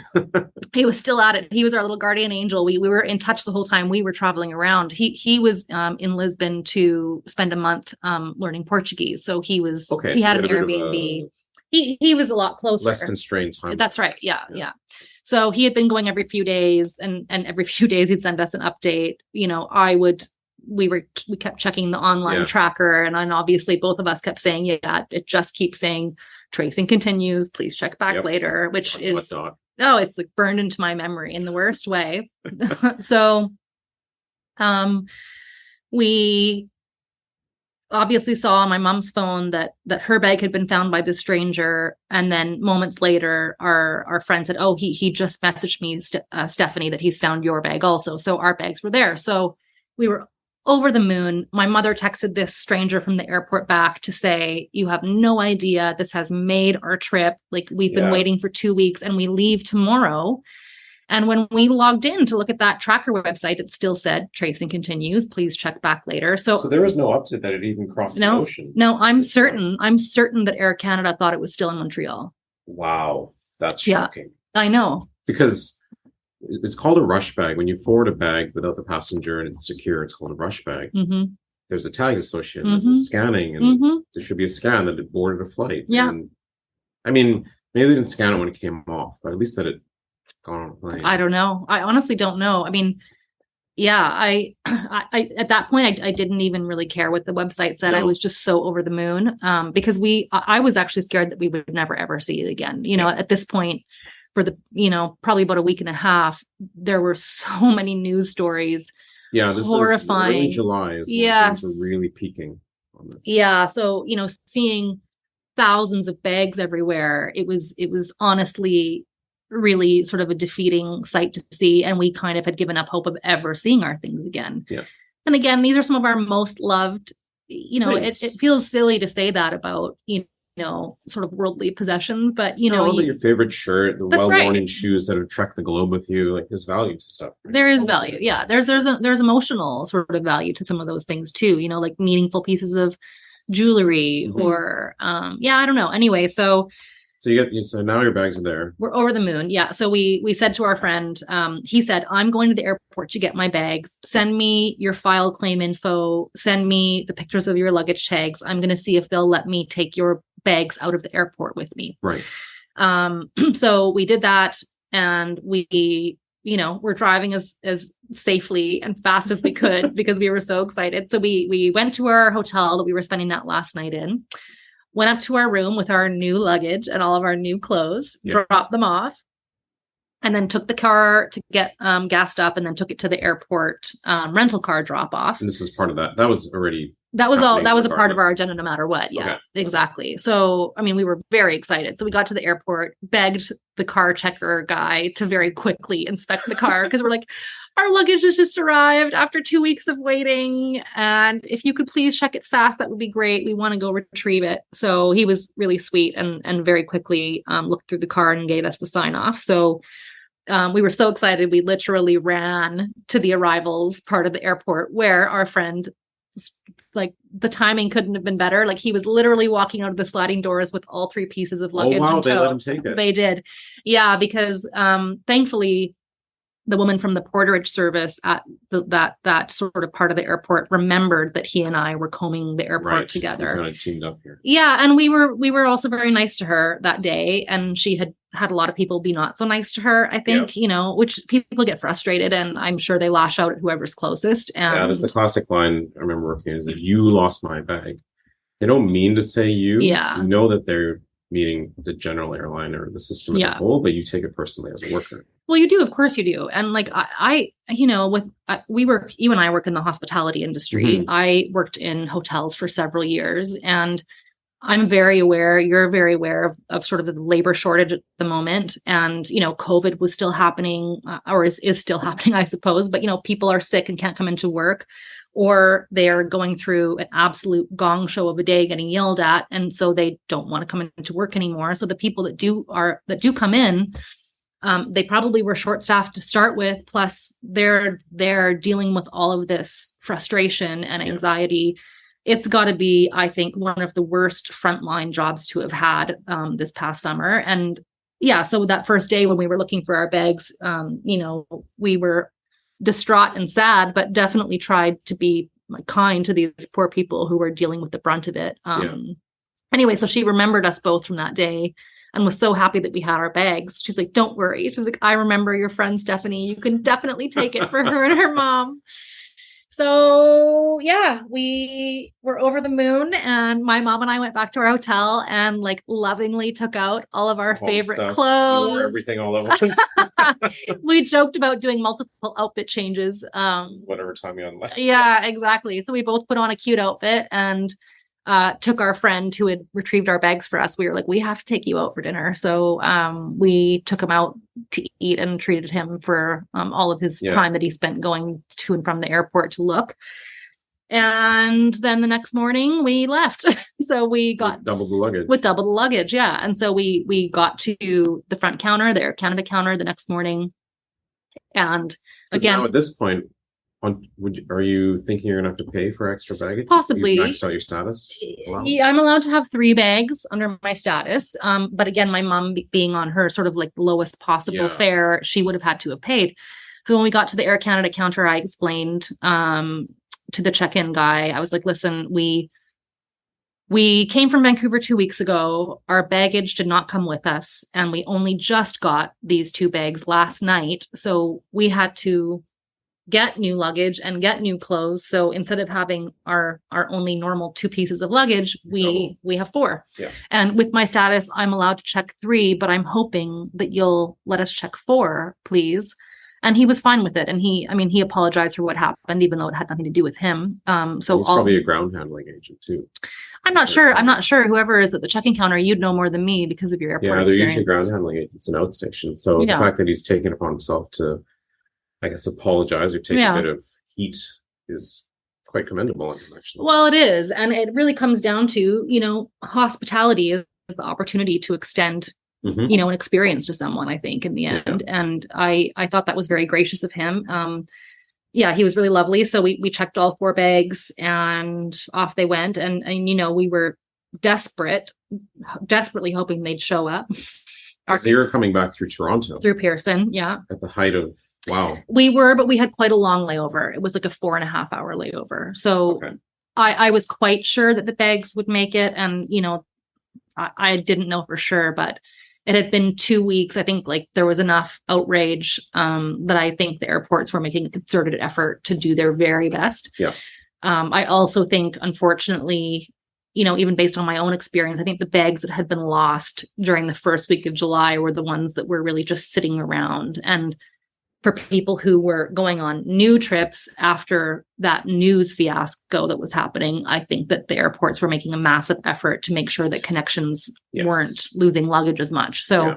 S3: He was still at it. He was our little guardian angel. We were in touch the whole time we were traveling around. He was in Lisbon to spend a month learning Portuguese. So he was he had an Airbnb. He was a lot closer.
S1: Less constrained time.
S3: That's right. Yeah. So he had been going every few days, and every few days he'd send us an update. We kept checking the online tracker, and then obviously both of us kept saying, it just keeps saying tracing continues, please check back later, which is it's like burned into my memory in the worst way. So we obviously saw on my mom's phone that her bag had been found by the stranger, and then moments later our friend said, "Oh, he just messaged me, Stephanie, that he's found your bag also." So our bags were there. So we were over the moon. My mother texted this stranger from the airport back to say, "You have no idea, this has made our trip. Like, we've been waiting for 2 weeks, and we leave tomorrow." And when we logged in to look at that tracker website, it still said tracing continues, please check back later. So
S1: there was no update that it even crossed the ocean.
S3: No, I'm certain that Air Canada thought it was still in Montreal.
S1: Wow, that's shocking.
S3: I know.
S1: Because it's called a rush bag. When you forward a bag without the passenger and it's secure, it's called a rush bag. Mm-hmm. There's a tag associated. There's a scanning, and there should be a scan that it boarded a flight.
S3: Yeah.
S1: And, I mean, maybe they didn't scan it when it came off, but at least that it gone on a plane.
S3: I don't know. I honestly don't know. I mean, I at that point I didn't even really care what the website said. No. I was just so over the moon because I was actually scared that we would never ever see it again. At this point, for the probably about a week and a half, there were so many news stories
S1: Yeah, this
S3: horrifying.
S1: is early July is when
S3: yes.
S1: things are really peaking on this.
S3: Yeah. So, seeing thousands of bags everywhere, it was honestly really sort of a defeating sight to see. And we kind of had given up hope of ever seeing our things again.
S1: Yeah.
S3: And again, these are some of our most loved, it feels silly to say that about, sort of worldly possessions, but
S1: your favorite shirt, the well-worn
S3: right.
S1: shoes that have trekked the globe with you, like there's value to stuff. Right?
S3: There is value. Yeah. There's emotional sort of value to some of those things too, like meaningful pieces of jewelry or, I don't know. Anyway, so
S1: now your bags are there.
S3: We're over the moon. Yeah. So we said to our friend, he said, I'm going to the airport to get my bags. Send me your file claim info. Send me the pictures of your luggage tags. I'm going to see if they'll let me take your bags out of the airport with me.
S1: Right.
S3: So we did that, and we, we're driving as safely and fast as we could because we were so excited. So we went to our hotel that we were spending that last night in. Went up to our room with our new luggage and all of our new clothes, dropped them off, and then took the car to get gassed up, and then took it to the airport rental car drop off.
S1: And this is part of that. That was already.
S3: That was a part of our agenda, no matter what. Yeah, okay. Exactly. So, we were very excited. So we got to the airport, begged the car checker guy to very quickly inspect the car because we're like, our luggage has just arrived after 2 weeks of waiting. And if you could please check it fast, that would be great. We want to go retrieve it. So he was really sweet and very quickly looked through the car and gave us the sign off. So we were so excited. We literally ran to the arrivals part of the airport where our friend, like, the timing couldn't have been better. Like, he was literally walking out of the sliding doors with all 3 pieces of luggage.
S1: Oh, wow. They let him take it.
S3: They did. Yeah, because thankfully, the woman from the porterage service at that sort of part of the airport remembered that he and I were combing the airport together.
S1: We kind of teamed up here.
S3: Yeah, and we were also very nice to her that day, and she had a lot of people be not so nice to her, I think, which people get frustrated, and I'm sure they lash out at whoever's closest. And
S1: that's the classic line I remember working is that you lost my bag. They don't mean to say you.
S3: Yeah.
S1: You know that they're meaning the general airline or the system as a whole, but you take it personally as a worker.
S3: Well, you do. Of course you do. And like, you and I work in the hospitality industry. Mm-hmm. I worked in hotels for several years, and I'm very aware, you're very aware of sort of the labor shortage at the moment. And, COVID was still happening or is still happening, I suppose. But, people are sick and can't come into work, or they're going through an absolute gong show of a day getting yelled at. And so they don't want to come into work anymore. So the people that do come in, they probably were short-staffed to start with, plus they're dealing with all of this frustration and anxiety. It's got to be, I think, one of the worst frontline jobs to have had this past summer. And so that first day when we were looking for our bags, we were distraught and sad, but definitely tried to be kind to these poor people who were dealing with the brunt of it. Anyway, so she remembered us both from that day and was so happy that we had our bags. She's like, don't worry. She's like, I remember your friend Stephanie. You can definitely take it for her and her mom. So we were over the moon, and my mom and I went back to our hotel and like lovingly took out all of our favorite clothes.
S1: Wore everything all at once.
S3: We joked about doing multiple outfit changes.
S1: Whatever time you're on left.
S3: Yeah, exactly. So we both put on a cute outfit and took our friend who had retrieved our bags for us. We were like, we have to take you out for dinner. So we took him out to eat and treated him for all of his time that he spent going to and from the airport to look. And then the next morning we left. So we got
S1: with double the
S3: luggage. Yeah. And so we got to the front counter, the Air Canada counter the next morning. And again,
S1: now at this point, are you thinking you're going to have to pay for extra baggage?
S3: Possibly.
S1: You've maxed out your status allowance?
S3: Yeah, I'm allowed to have 3 bags under my status. But again, my mom being on her sort of like lowest possible fare, she would have had to have paid. So when we got to the Air Canada counter, I explained to the check-in guy, I was like, listen, we came from Vancouver 2 weeks ago. Our baggage did not come with us. And we only just got these 2 bags last night. So we had to get new luggage and get new clothes. So instead of having our only normal 2 pieces of luggage, we have 4.
S1: Yeah.
S3: And with my status, I'm allowed to check 3, but I'm hoping that you'll let us check 4, please. And he was fine with it. And he apologized for what happened, even though it had nothing to do with him. So
S1: he's probably a ground handling agent too.
S3: I'm not sure. Whoever is at the check-in counter, you'd know more than me because of your airport experience.
S1: Yeah, they're usually ground handling agents and outstation. So the fact that he's taken upon himself to, I guess, apologize or take a bit of heat is quite commendable, actually.
S3: Well, it is. And it really comes down to, hospitality is the opportunity to extend, an experience to someone, I think, in the end. Yeah. And I thought that was very gracious of him. He was really lovely. So we checked all 4 bags and off they went. And we were desperately hoping they'd show up.
S1: So you were coming back through Toronto.
S3: Through Pearson, yeah.
S1: At the height of, wow.
S3: We were, but we had quite a long layover. It was like a 4.5-hour layover. So I was quite sure that the bags would make it. And, I didn't know for sure, but it had been 2 weeks. I think there was enough outrage that I think the airports were making a concerted effort to do their very best.
S1: Yeah.
S3: I also think, unfortunately, even based on my own experience, I think the bags that had been lost during the first week of July were the ones that were really just sitting around. And for people who were going on new trips after that news fiasco that was happening, I think that the airports were making a massive effort to make sure that connections weren't losing luggage as much. So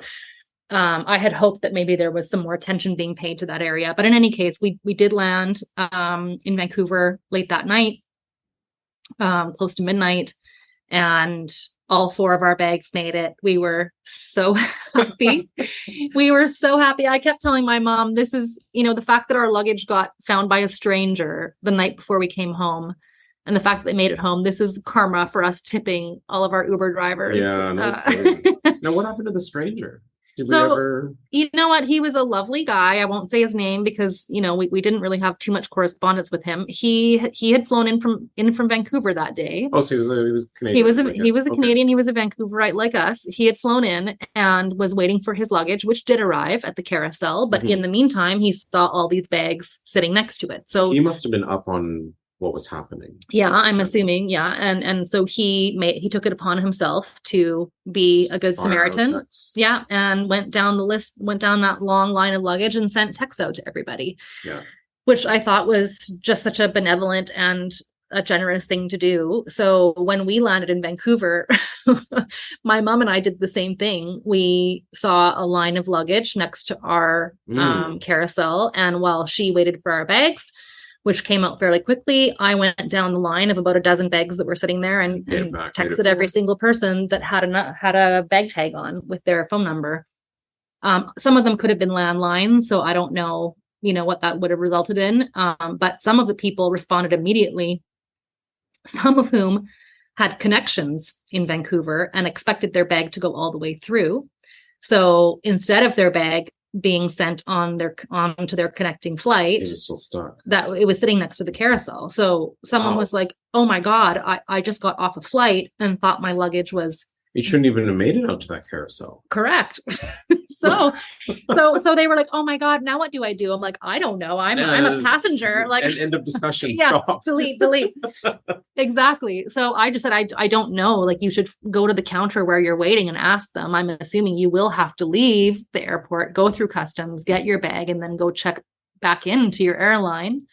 S3: I had hoped that maybe there was some more attention being paid to that area. But in any case, we did land in Vancouver late that night, close to midnight, and all 4 of our bags made it. We were so happy. I kept telling my mom, this is, the fact that our luggage got found by a stranger the night before we came home, and the fact that they made it home, this is karma for us tipping all of our Uber drivers.
S1: Yeah. Now, what happened to the stranger?
S3: You know what? He was a lovely guy. I won't say his name because, we didn't really have too much correspondence with him. He had flown in from Vancouver that day.
S1: Oh, so he was Canadian.
S3: He was a Canadian. He was a Vancouverite like us. He had flown in and was waiting for his luggage, which did arrive at the carousel. But in the meantime, he saw all these bags sitting next to it. So
S1: he must have been up on what was happening.
S3: Yeah, I'm assuming. Yeah. And so he took it upon himself to be a good Samaritan. Yeah. And went down that long line of luggage and sent texts out to everybody.
S1: Yeah.
S3: Which I thought was just such a benevolent and a generous thing to do. So when we landed in Vancouver, my mom and I did the same thing. We saw a line of luggage next to our carousel. And while she waited for our bags, which came out fairly quickly, I went down the line of about a dozen bags that were sitting there and texted every single person that had a bag tag on with their phone number. Some of them could have been landlines, so I don't know, what that would have resulted in. But some of the people responded immediately, some of whom had connections in Vancouver and expected their bag to go all the way through. So instead of their bag being sent onto their connecting flight,
S1: it was still stuck.
S3: That it was sitting next to the carousel. So someone was like, "Oh my God, I just got off a flight and thought my luggage was."
S1: You shouldn't even have made it out to that carousel.
S3: Correct. So they were like, "Oh my God, now what do I do?" I'm like, "I don't know. I'm a passenger." Like,
S1: end of discussion.
S3: Yeah,
S1: stop.
S3: delete. Exactly. So I just said, I don't know. Like, you should go to the counter where you're waiting and ask them. I'm assuming you will have to leave the airport, go through customs, get your bag, and then go check back into your airline.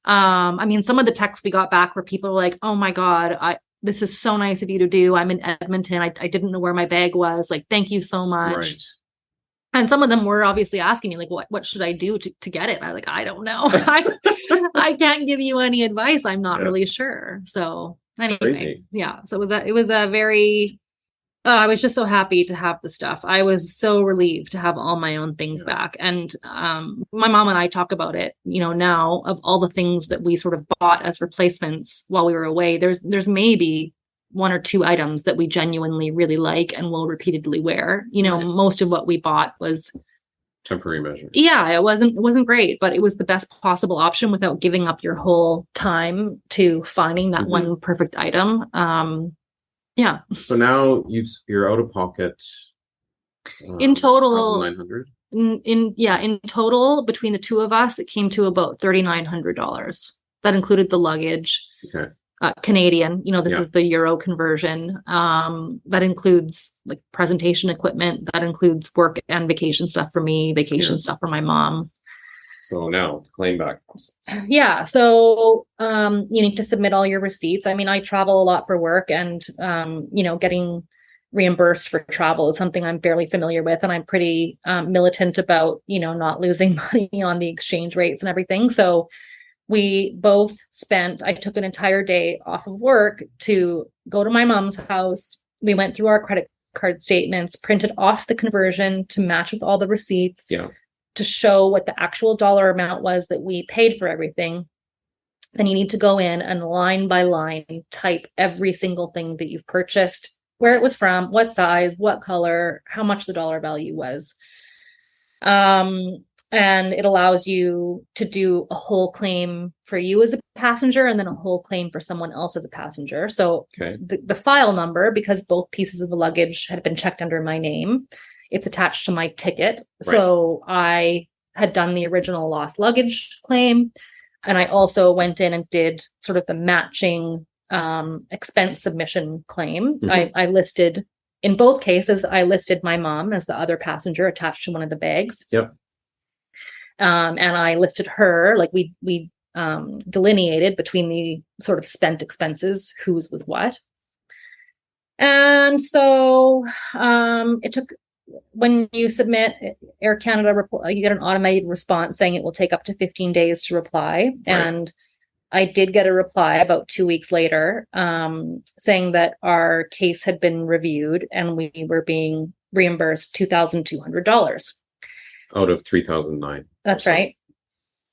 S3: Some of the texts we got back were people were like, "Oh my God, this is so nice of you to do. I'm in Edmonton. I didn't know where my bag was. Like, thank you so much."
S1: Right.
S3: And some of them were obviously asking me, like, what should I do to get it? I was like, I don't know. I can't give you any advice. I'm not really sure. So anyway,
S1: crazy.
S3: Yeah. So it was a very, I was just so happy to have the stuff. I was so relieved to have all my own things back. And my mom and I talk about it, now, of all the things that we sort of bought as replacements while we were away. There's maybe 1 or 2 items that we genuinely really like and will repeatedly wear. Most of what we bought was
S1: temporary measure.
S3: Yeah, it wasn't great, but it was the best possible option without giving up your whole time to finding that one perfect item. Yeah.
S1: So now you're out of pocket.
S3: In total,
S1: $1,900.
S3: In total, between the 2 of us, it came to about $3,900. That included the luggage.
S1: Okay.
S3: Canadian, this is the euro conversion. That includes like presentation equipment. That includes work and vacation stuff for me, vacation stuff for my mom.
S1: So now the claim back process.
S3: Yeah. So you need to submit all your receipts. I mean, I travel a lot for work, and getting reimbursed for travel is something I'm fairly familiar with, and I'm pretty militant about not losing money on the exchange rates and everything. So I took an entire day off of work to go to my mom's house. We went through our credit card statements, printed off the conversion to match with all the receipts, to show what the actual dollar amount was that we paid for everything. Then you need to go in and line by line type every single thing that you've purchased, where it was from, what size, what color, how much the dollar value was. And it allows you to do a whole claim for you as a passenger and then a whole claim for someone else as a passenger. So the file number, because both pieces of the luggage had been checked under my name, it's attached to my ticket. Right. So I had done the original lost luggage claim. And I also went in and did sort of the matching expense submission claim. Mm-hmm. I listed, in both cases, I listed my mom as the other passenger attached to one of the bags.
S1: Yep.
S3: And I listed her, like we delineated between the sort of spent expenses, whose was what. And so it took, when you submit Air Canada, you get an automated response saying it will take up to 15 days to reply. Right. And I did get a reply about 2 weeks later saying that our case had been reviewed and we were being reimbursed $2,200.
S1: Out of 3,009.
S3: That's right.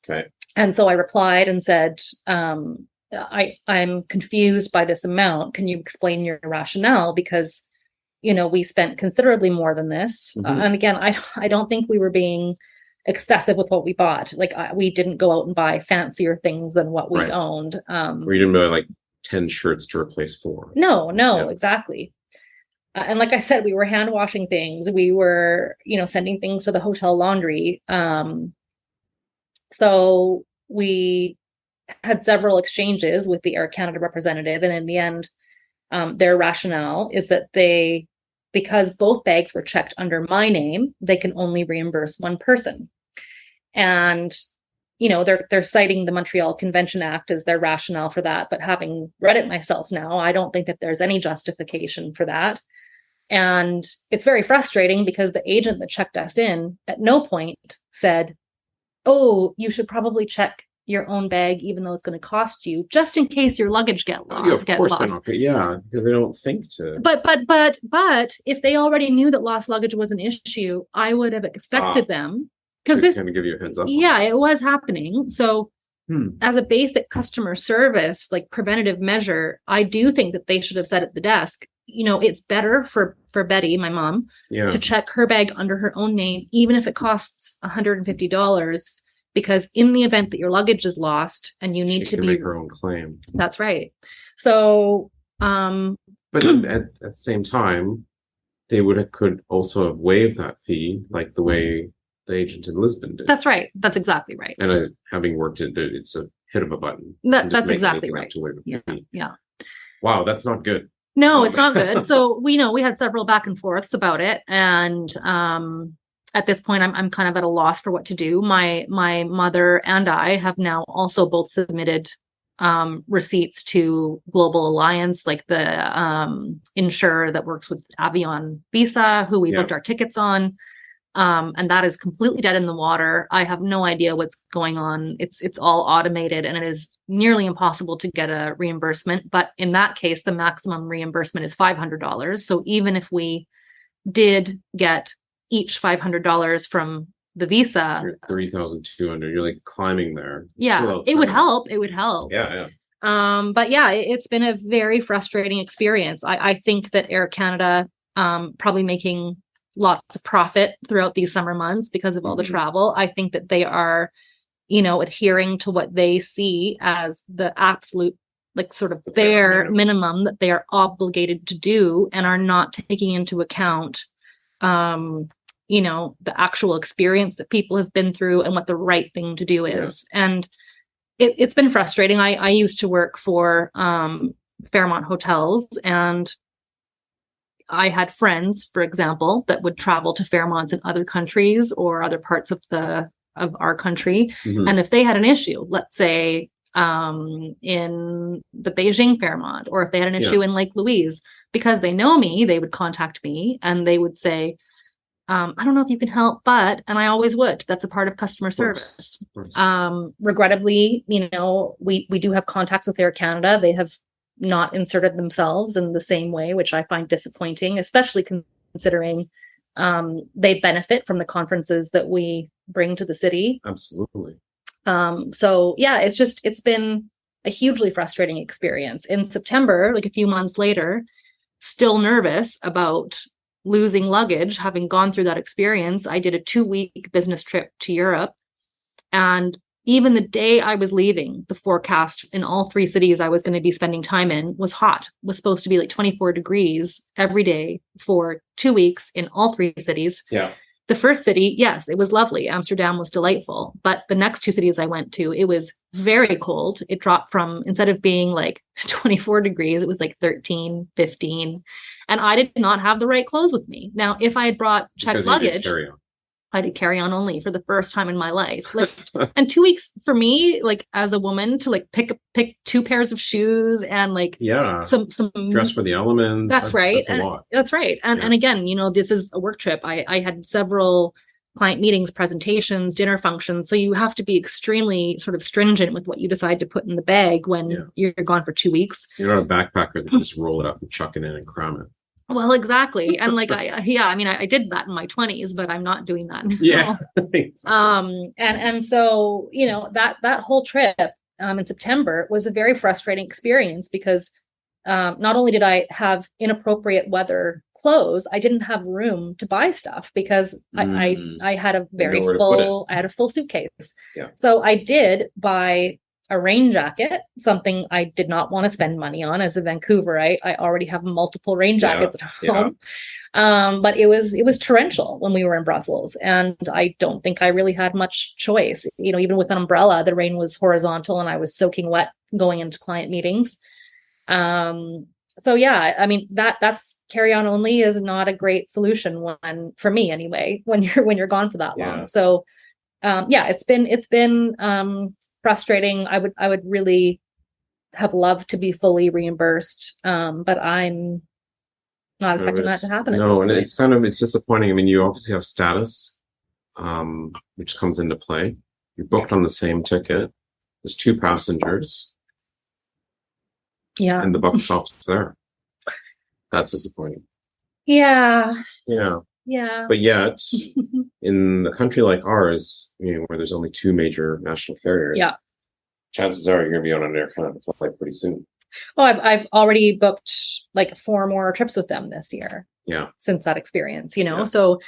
S1: Okay.
S3: And so I replied and said, I'm confused by this amount. Can you explain your rationale? Because, we spent considerably more than this. Mm-hmm. And again, I don't think we were being excessive with what we bought. Like we didn't go out and buy fancier things than what we owned.
S1: We didn't buy like 10 shirts to replace 4.
S3: No, exactly. And like I said, we were hand washing things. We were, sending things to the hotel laundry. So we had several exchanges with the Air Canada representative. And in the end, their rationale is that because both bags were checked under my name, they can only reimburse one person. And, they're citing the Montreal Convention Act as their rationale for that. But having read it myself now, I don't think that there's any justification for that. And it's very frustrating because the agent that checked us in at no point said, oh, you should probably check your own bag, even though it's going to cost you, just in case your luggage gets lost.
S1: Yeah, because they don't think to.
S3: But if they already knew that lost luggage was an issue, I would have expected them, because this
S1: kind of give you a heads up.
S3: Yeah, it was happening. So as a basic customer service, like preventative measure, I do think that they should have said at the desk, it's better for Betty, my mom, to check her bag under her own name, even if it costs $150. Because in the event that your luggage is lost and you need to make
S1: her own claim.
S3: That's right. So,
S1: but at the same time, they could also have waived that fee, like the way the agent in Lisbon did.
S3: That's right. That's exactly right.
S1: And having worked it, it's a hit of a button.
S3: That's exactly right.
S1: To waive a fee.
S3: Yeah.
S1: Wow, that's not good.
S3: No, it's not good. So we had several back and forths about it, and at this point, I'm kind of at a loss for what to do. My mother and I have now also both submitted receipts to Global Alliance, like the insurer that works with Avion Visa, who we booked our tickets on. And that is completely dead in the water. I have no idea what's going on. It's all automated, and it is nearly impossible to get a reimbursement. But in that case, the maximum reimbursement is $500. So even if we did get each $500 from the visa,
S1: so 3,200. You're like climbing there.
S3: Yeah, it would help. It would help.
S1: Yeah.
S3: But yeah, it's been a very frustrating experience. I think that Air Canada probably making lots of profit throughout these summer months because of all the travel. I think that they are, adhering to what they see as the absolute, like sort of bare minimum that they are obligated to do, and are not taking into account the actual experience that people have been through and what the right thing to do is. And it's been frustrating. I used to work for Fairmont Hotels, and I had friends, for example, that would travel to Fairmonts in other countries or other parts of the of our country. Mm-hmm. And if they had an issue, let's say in the Beijing Fairmont, or if they had an issue in Lake Louise, because they know me, they would contact me and they would say, I don't know if you can help, and I always would. That's a part of customer service. Regrettably, we do have contacts with Air Canada. They have not inserted themselves in the same way, which I find disappointing, especially considering they benefit from the conferences that we bring to the city.
S1: Absolutely.
S3: So yeah, it's been a hugely frustrating experience. In September, like a few months later, still nervous about losing luggage, having gone through that experience. I did a 2-week business trip to Europe, and even the day I was leaving, the forecast in all 3 cities I was going to be spending time in was hot. It was supposed to be like 24 degrees every day for 2 weeks in all 3 cities.
S1: Yeah.
S3: The first city, yes, it was lovely. Amsterdam was delightful. But the next 2 cities I went to, it was very cold. It dropped from, instead of being like 24 degrees, it was like 13, 15. And I did not have the right clothes with me. Now, if I had brought checked luggage, I did carry on only for the first time in my life. Like, and 2 weeks for me, like as a woman, to like pick 2 pairs of shoes and like some
S1: dress for the elements.
S3: That's right.
S1: That's a lot.
S3: That's right. And again, this is a work trip. I had several client meetings, presentations, dinner functions. So you have to be extremely sort of stringent with what you decide to put in the bag when you're gone for 2 weeks.
S1: You're not a backpacker that can just roll it up and chuck it in and cram it.
S3: Well, exactly. And like, I did that in my 20s, but I'm not doing that now.
S1: Yeah.
S3: And so, that whole trip in September was a very frustrating experience because not only did I have inappropriate weather clothes, I didn't have room to buy stuff because I had a full suitcase. Yeah. So I did buy a rain jacket, something I did not want to spend money on as a Vancouverite. I already have multiple rain jackets at home. But it was torrential when we were in Brussels, and I don't think I really had much choice. Even with an umbrella, the rain was horizontal and I was soaking wet going into client meetings. So yeah, I mean that's carry on only is not a great solution for me anyway, when you're gone for that long. So it's been frustrating. I would really have loved to be fully reimbursed, but I'm not expecting that to happen.
S1: No, and it's disappointing. I mean, you obviously have status, which comes into play. You're booked on the same ticket. There's 2 passengers.
S3: Yeah.
S1: And the buck stops there. That's disappointing.
S3: Yeah.
S1: Yeah.
S3: Yeah.
S1: But yet, in a country like ours, where there's only 2 major national carriers, chances are you're going to be on an Air Canada flight pretty soon.
S3: Oh, I've already booked like 4 more trips with them this year.
S1: Yeah.
S3: Since that experience, So,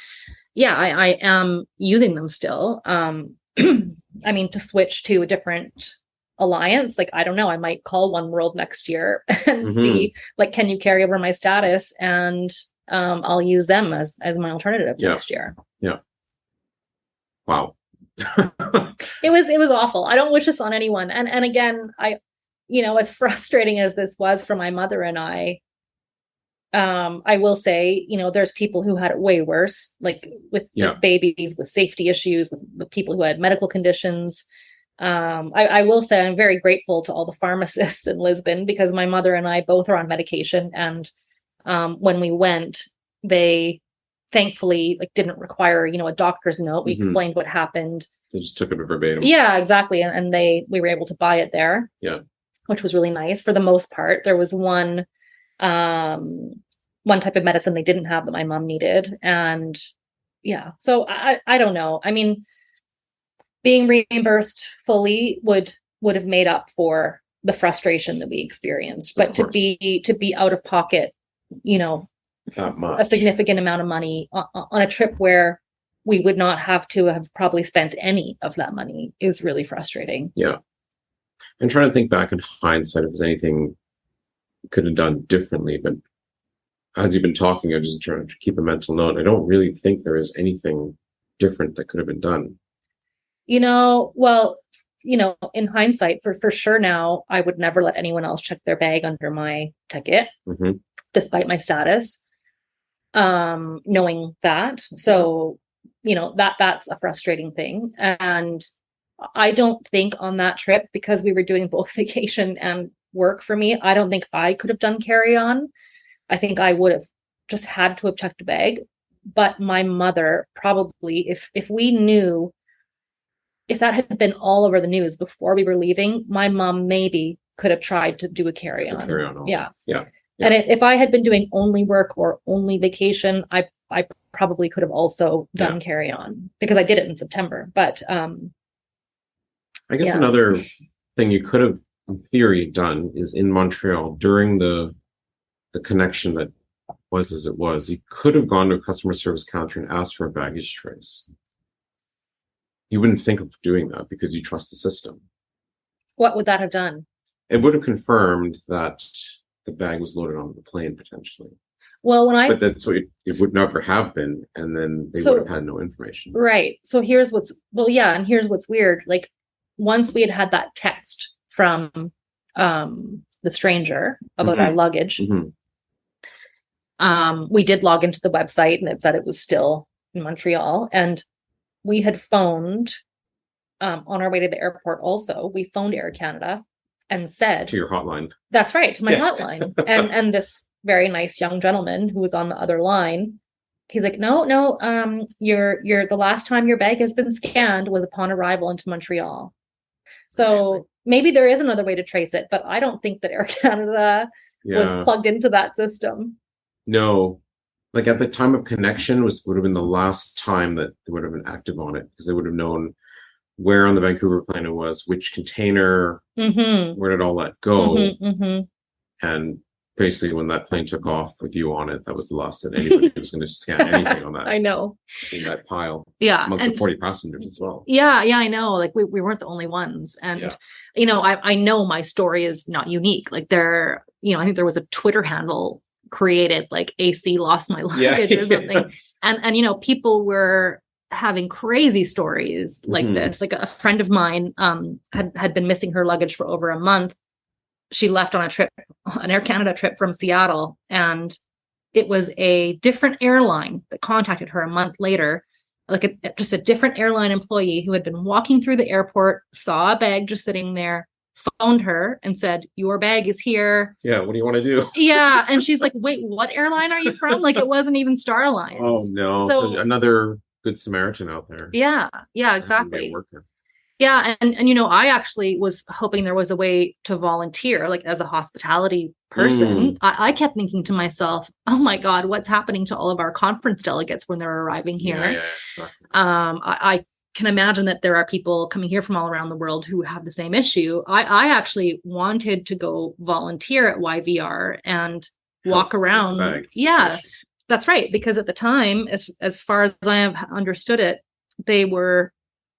S3: I am using them still. I mean, to switch to a different alliance, like, I don't know, I might call One World next year and see, like, can you carry over my status? And I'll use them as my alternative next year.
S1: Yeah. Wow.
S3: It was awful. I don't wish this on anyone. And again, as frustrating as this was for my mother and I will say, there's people who had it way worse, like with babies with safety issues, with people who had medical conditions. I will say I'm very grateful to all the pharmacists in Lisbon because my mother and I both are on medication, and when we went, they thankfully didn't require a doctor's note. We explained what happened.
S1: They just took it verbatim.
S3: Yeah, exactly, and we were able to buy it there.
S1: Yeah,
S3: which was really nice. For the most part, there was one type of medicine they didn't have that my mom needed, and so I don't know. I mean, being reimbursed fully would have made up for the frustration that we experienced, but to be out of pocket, a significant amount of money on a trip where we would not have to have probably spent any of that money is really frustrating.
S1: Yeah. I'm trying to think back in hindsight if there's anything you could have done differently, but as you've been talking, I'm just trying to keep a mental note. I don't really think there is anything different that could have been done.
S3: Well, in hindsight, for sure now, I would never let anyone else check their bag under my ticket, despite my status, knowing that. So, that's a frustrating thing. And I don't think on that trip, because we were doing both vacation and work for me, I don't think I could have done carry-on. I think I would have just had to have checked a bag. But my mother probably, if we knew, if that had been all over the news before we were leaving, my mom maybe could have tried to do a carry-on. Yeah. And if I had been doing only work or only vacation, I probably could have also done carry-on, because I did it in September. But
S1: I guess another thing you could have, in theory, done is in Montreal during the connection that was as it was, you could have gone to a customer service counter and asked for a baggage trace. You wouldn't think of doing that because you trust the system.
S3: What would that have done?
S1: It would have confirmed that the bag was loaded onto the plane potentially.
S3: Well,
S1: but that's what it would never have been, and then they would have had no information.
S3: Right. So here's what's weird. Like, once we had that text from the stranger about our luggage, we did log into the website, and it said it was still in Montreal. And we had phoned on our way to the airport. Also, we phoned Air Canada and said
S1: to your hotline.
S3: That's right, to my hotline. And this very nice young gentleman who was on the other line, he's like, no, you're the last time your bag has been scanned was upon arrival into Montreal. So maybe there is another way to trace it, but I don't think that Air Canada was plugged into that system.
S1: No, like at the time of connection would have been the last time that they would have been active on it, because they would have known where on the Vancouver plane it was, which container, where did all that go, and basically when that plane took off with you on it, that was the last that anybody was going to scan anything on that.
S3: I know.
S1: In that pile.
S3: Yeah.
S1: Amongst the 40 passengers as well.
S3: Yeah, I know. Like we weren't the only ones. And, I know my story is not unique. Like I think there was a Twitter handle created, like AC lost my luggage or something. And people were having crazy stories like this. Like a friend of mine had been missing her luggage for over a month. She left on an Air Canada trip from Seattle, and it was a different airline that contacted her a month later, like just a different airline employee who had been walking through the airport, saw a bag just sitting there, phoned her and said, your bag is here.
S1: Yeah, what do you want to do?
S3: Yeah. And she's like, wait, what airline are you from? Like, it wasn't even Star Alliance.
S1: Oh, no. So another Good Samaritan out there.
S3: Yeah, exactly. Yeah. And I actually was hoping there was a way to volunteer, like as a hospitality person. I kept thinking to myself, oh my God, what's happening to all of our conference delegates when they're arriving here?
S1: Yeah, exactly.
S3: I can imagine that there are people coming here from all around the world who have the same issue. I actually wanted to go volunteer at YVR and walk around. Yeah, that's right. Because at the time, as far as I have understood it, they were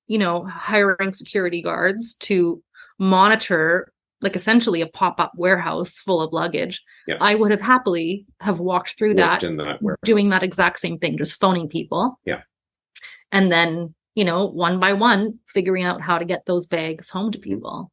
S3: hiring security guards to monitor, like essentially a pop-up warehouse full of luggage.
S1: Yes.
S3: I would have happily have walked through that doing that exact same thing, just phoning people.
S1: Yeah.
S3: And then, one by one, figuring out how to get those bags home to people.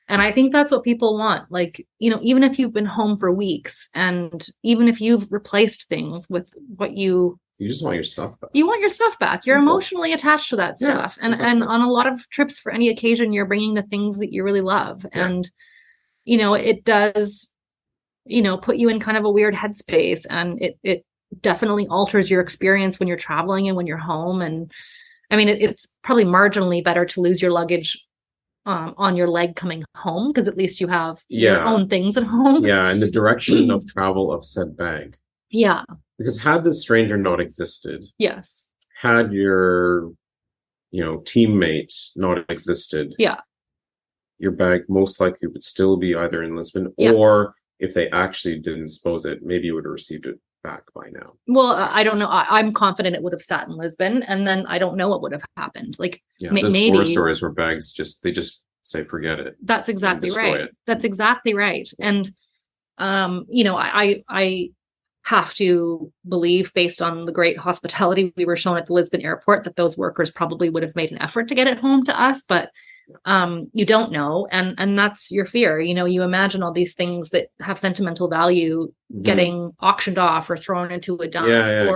S3: And I think that's what people want. Like, even if you've been home for weeks, and even if you've replaced things with what you
S1: just want your stuff back.
S3: You want your stuff back. Simple. You're emotionally attached to that stuff. And on a lot of trips for any occasion, you're bringing the things that you really love. Yeah. And, it does, put you in kind of a weird headspace, and it definitely alters your experience when you're traveling and when you're home. And I mean, it's probably marginally better to lose your luggage on your leg coming home, because at least you have your own things at home.
S1: Yeah. And the direction of travel of said bag.
S3: Yeah.
S1: Because had the stranger not existed,
S3: yes,
S1: had your, teammate not existed, your bag most likely would still be either in Lisbon, or if they actually didn't dispose it, maybe you would have received it back by now.
S3: Well, I don't know. I'm confident it would have sat in Lisbon, and then I don't know what would have happened. Like,
S1: there's
S3: maybe
S1: horror stories where bags they just say forget it.
S3: That's exactly right. That's exactly right. And I have to believe, based on the great hospitality we were shown at the Lisbon airport, that those workers probably would have made an effort to get it home to us, but you don't know. And that's your fear. You imagine all these things that have sentimental value getting auctioned off or thrown into a dump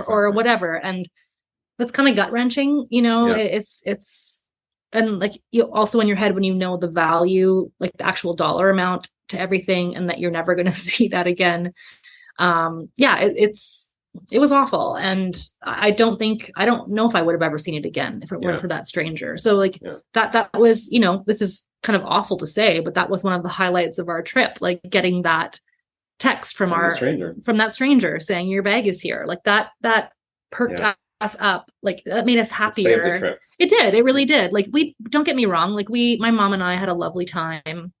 S3: or whatever. And that's kind of gut wrenching, it's, and like you also in your head when you know the value, like the actual dollar amount to everything, and that you're never going to see that again. It was awful. And I don't know if I would have ever seen it again if it weren't for that stranger. So like that was, this is kind of awful to say, but that was one of the highlights of our trip, like getting that text from that stranger saying your bag is here. Like that perked us up. Like that made us happier. It did. It really did. Like don't get me wrong. Like my mom and I had a lovely time.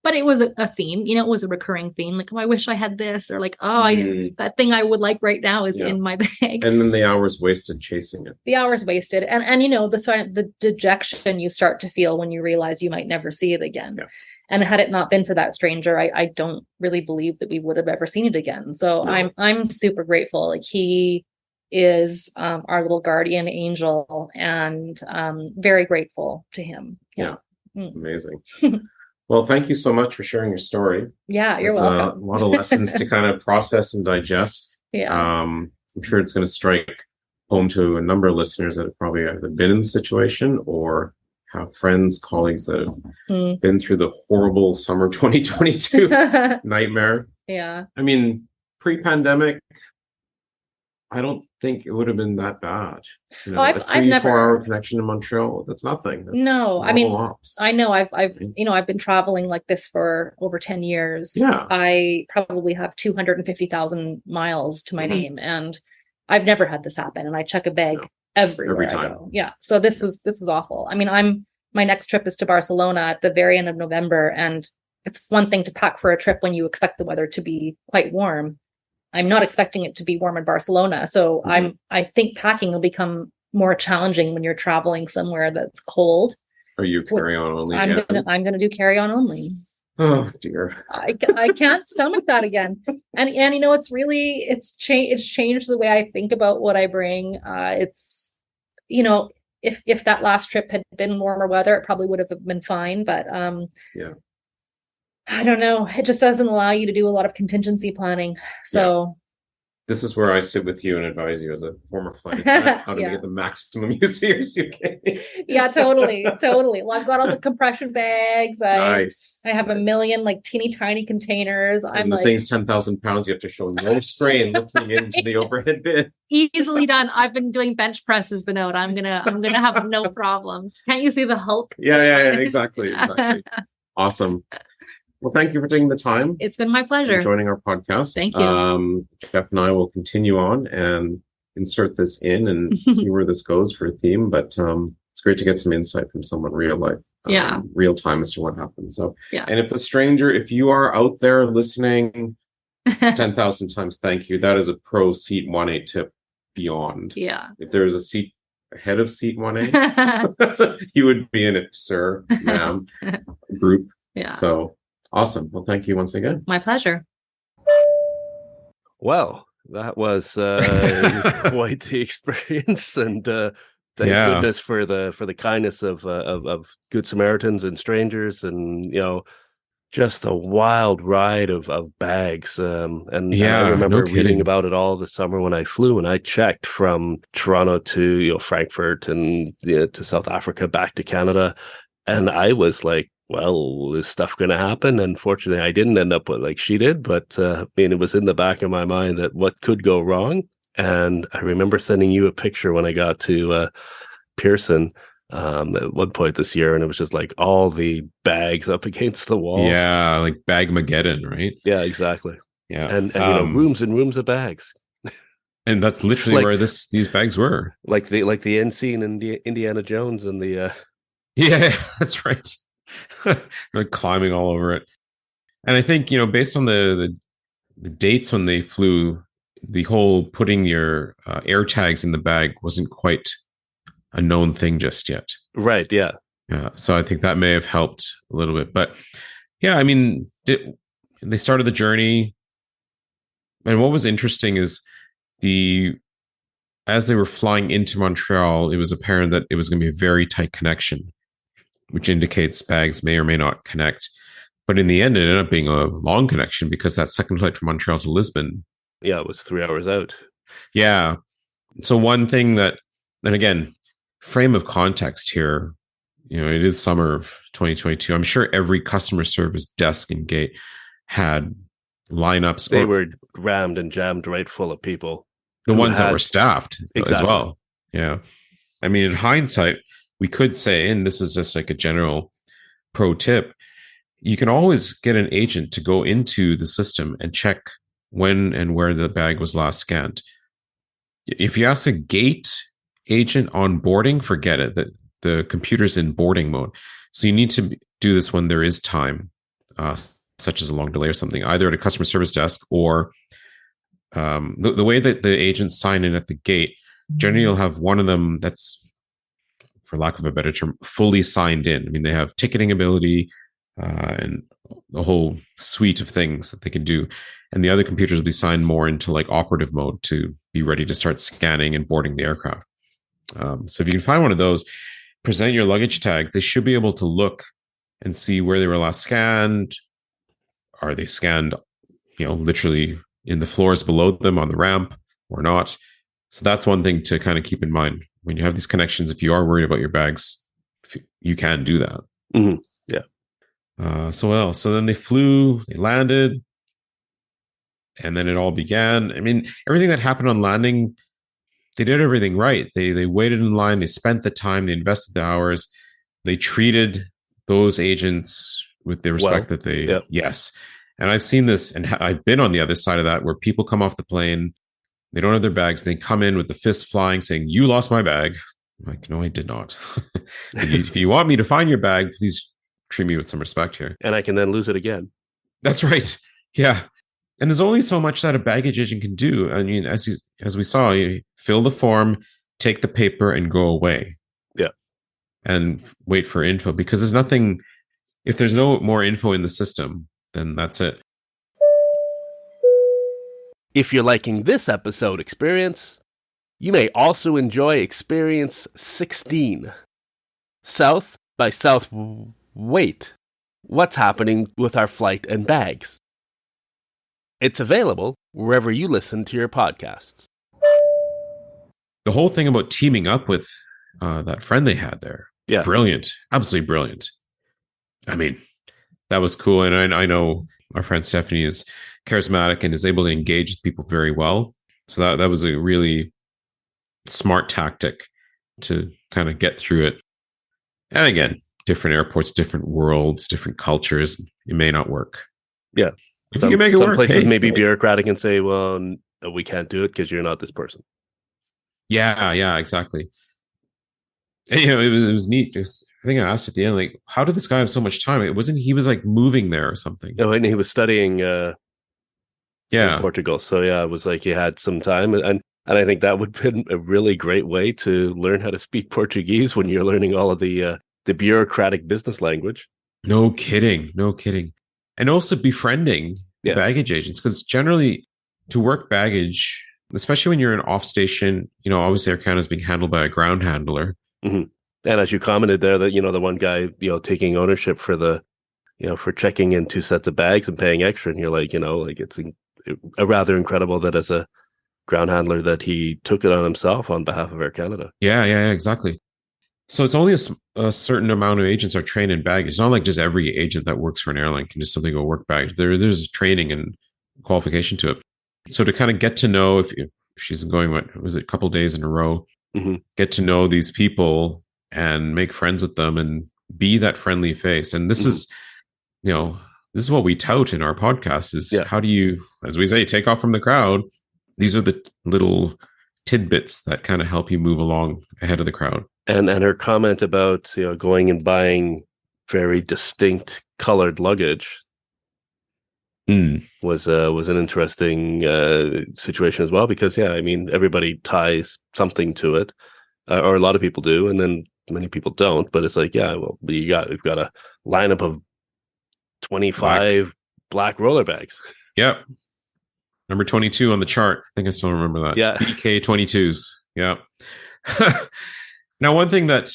S3: But it was a theme, it was a recurring theme. Like, oh, I wish I had this, or like, that thing I would like right now is in my bag.
S1: And then the hours wasted chasing it. The
S3: hours wasted. And the dejection you start to feel when you realize you might never see it again. Yeah. And had it not been for that stranger, I don't really believe that we would have ever seen it again. So no. I'm super grateful. Like he is our little guardian angel, and very grateful to him.
S1: Yeah. Amazing. Well, thank you so much for sharing your story.
S3: Yeah, you're welcome.
S1: A lot of lessons to kind of process and digest.
S3: Yeah.
S1: I'm sure it's going to strike home to a number of listeners that have probably either been in the situation or have friends, colleagues that have been through the horrible summer 2022 nightmare.
S3: Yeah.
S1: I mean, pre-pandemic, I don't think it would have been that bad. A 3-4 hour connection to Montreal, that's nothing. That's
S3: I mean, ops. I know I've been traveling like this for over 10 years.
S1: Yeah.
S3: I probably have 250,000 miles to my name, and I've never had this happen. And I check a bag every time I go. Yeah. So this was awful. I mean, my next trip is to Barcelona at the very end of November, and it's one thing to pack for a trip when you expect the weather to be quite warm. I'm not expecting it to be warm in Barcelona. So I think packing will become more challenging when you're traveling somewhere that's cold.
S1: Are you carry on only?
S3: I'm gonna do carry on only.
S1: Oh dear.
S3: I can't stomach that again. And it's changed the way I think about what I bring. It's if that last trip had been warmer weather, it probably would have been fine. But I don't know. It just doesn't allow you to do a lot of contingency planning. So
S1: this is where I sit with you and advise you as a former flight attendant how to get the maximum use of your suitcase.
S3: Yeah, totally. Well, I've got all the compression bags.
S1: Nice.
S3: I have a million like teeny tiny containers.
S1: And the thing's 10,000 pounds. You have to show no strain looking into the overhead bin.
S3: Easily done. I've been doing bench presses, Vinod. I'm gonna have no problems. Can't you see the Hulk?
S1: Yeah. Exactly. Awesome. Well, thank you for taking the time.
S3: It's been my pleasure.
S1: Joining our podcast.
S3: Thank you.
S1: Jeff and I will continue on and insert this in and see where this goes for a theme. But it's great to get some insight from someone real life, real time as to what happened. So, and if you are out there listening, 10,000 times thank you. That is a pro seat 1A tip beyond.
S3: Yeah.
S1: If there was a seat ahead of seat 1A, you would be in it, sir, ma'am, group.
S3: Yeah.
S1: So. Awesome. Well, thank you once again.
S3: My pleasure.
S2: Well, that was quite the experience, and thank goodness for the kindness of good Samaritans and strangers, and just a wild ride of bags. And I remember reading about it all this summer when I flew, and I checked from Toronto to Frankfurt and to South Africa back to Canada, and I was like, well, is stuff going to happen? And fortunately, I didn't end up with like she did, but it was in the back of my mind that what could go wrong. And I remember sending you a picture when I got to Pearson at one point this year, and it was just like all the bags up against the wall.
S1: Yeah, like Bagmageddon, right?
S2: Yeah, exactly.
S1: Yeah,
S2: and rooms and rooms of bags.
S1: And that's literally where these bags were.
S2: Like the end scene in Indiana Jones and the.
S1: Yeah, that's right. Like climbing all over it. And I think, based on the dates when they flew, the whole putting your air tags in the bag wasn't quite a known thing just yet.
S2: Right. Yeah.
S1: Yeah. So I think that may have helped a little bit. But yeah, I mean, they started the journey. And what was interesting is as they were flying into Montreal, it was apparent that it was going to be a very tight connection, which indicates bags may or may not connect. But in the end, it ended up being a long connection because that second flight from Montreal to Lisbon.
S2: Yeah, it was 3 hours out.
S1: Yeah. So one thing that, and again, frame of context here, it is summer of 2022. I'm sure every customer service desk and gate had lineups.
S2: They were rammed and jammed right full of people.
S1: The ones that were staffed
S2: exactly.
S1: as well. Yeah. I mean, in hindsight, we could say, and this is just like a general pro tip, you can always get an agent to go into the system and check when and where the bag was last scanned. If you ask a gate agent on boarding, forget it. The computer's in boarding mode. So you need to do this when there is time, such as a long delay or something, either at a customer service desk or the way that the agents sign in at the gate. Generally, you'll have one of them that's, for lack of a better term, fully signed in. I mean, they have ticketing ability and a whole suite of things that they can do. And the other computers will be signed more into like operative mode to be ready to start scanning and boarding the aircraft. So if you can find one of those, present your luggage tag, they should be able to look and see where they were last scanned. Are they scanned, literally in the floors below them on the ramp or not? So that's one thing to kind of keep in mind when you have these connections. If you are worried about your bags, you can do that.
S2: Mm-hmm. Yeah.
S1: So what else? So then they flew, they landed, and then it all began. I mean, everything that happened on landing, they did everything right. They waited in line, they spent the time, they invested the hours, they treated those agents with the respect that they,
S2: yep.
S1: Yes. And I've seen this, and I've been on the other side of that, where people come off the plane, they don't have their bags, they come in with the fist flying saying, "You lost my bag." I'm like, no, I did not. If you want me to find your bag, please treat me with some respect here.
S2: And I can then lose it again.
S1: That's right. Yeah. And there's only so much that a baggage agent can do. I mean, as we saw, you fill the form, take the paper, and go away.
S2: Yeah.
S1: And wait for info, because there's nothing, if there's no more info in the system, then that's it.
S2: If you're liking this episode experience, you may also enjoy Experience 16. South by South. Wait, what's happening with our flight and bags? It's available wherever you listen to your podcasts.
S1: The whole thing about teaming up with that friend they had there.
S2: Yeah.
S1: Brilliant. Absolutely brilliant. I mean, that was cool. And I know our friend Stephanie is charismatic and is able to engage with people very well. So that was a really smart tactic to kind of get through it. And again, different airports, different worlds, different cultures. It may not work.
S2: Yeah.
S1: If you can make it
S2: some
S1: work,
S2: places may be bureaucratic and say, well, no, we can't do it because you're not this person.
S1: Yeah, exactly. And, it was neat. I think I asked at the end, like, how did this guy have so much time? He was like moving there or something.
S2: No, and he was studying in Portugal. So yeah, it was like he had some time. And I think that would have been a really great way to learn how to speak Portuguese when you're learning all of the bureaucratic business language.
S1: No kidding. And also befriending baggage agents, because generally to work baggage, especially when you're in off station, obviously Air Canada is being handled by a ground handler.
S2: Mm-hmm. And as you commented there, that the one guy taking ownership for for checking in 2 sets of bags and paying extra, and you're like, it's a rather incredible that as a ground handler that he took it on himself on behalf of Air Canada.
S1: Yeah, exactly. So it's only a certain amount of agents are trained in baggage. It's not like just every agent that works for an airline can just simply go work baggage. There's training and qualification to it. So to kind of get to know, if she's going, a couple of days in a row,
S2: mm-hmm.
S1: get to know these people and make friends with them and be that friendly face. And this is, this is what we tout in our podcast is how do you, as we say, take off from the crowd. These are the little tidbits that kind of help you move along ahead of the crowd.
S2: And her comment about going and buying very distinct colored luggage was an interesting situation as well, because everybody ties something to it, or a lot of people do, and then many people don't. But it's like, we've got a lineup of 25 black roller bags.
S1: Yep. Number 22 on the chart. I think I still remember that.
S2: Yeah.
S1: BK 22s. Yeah. Now, one thing that,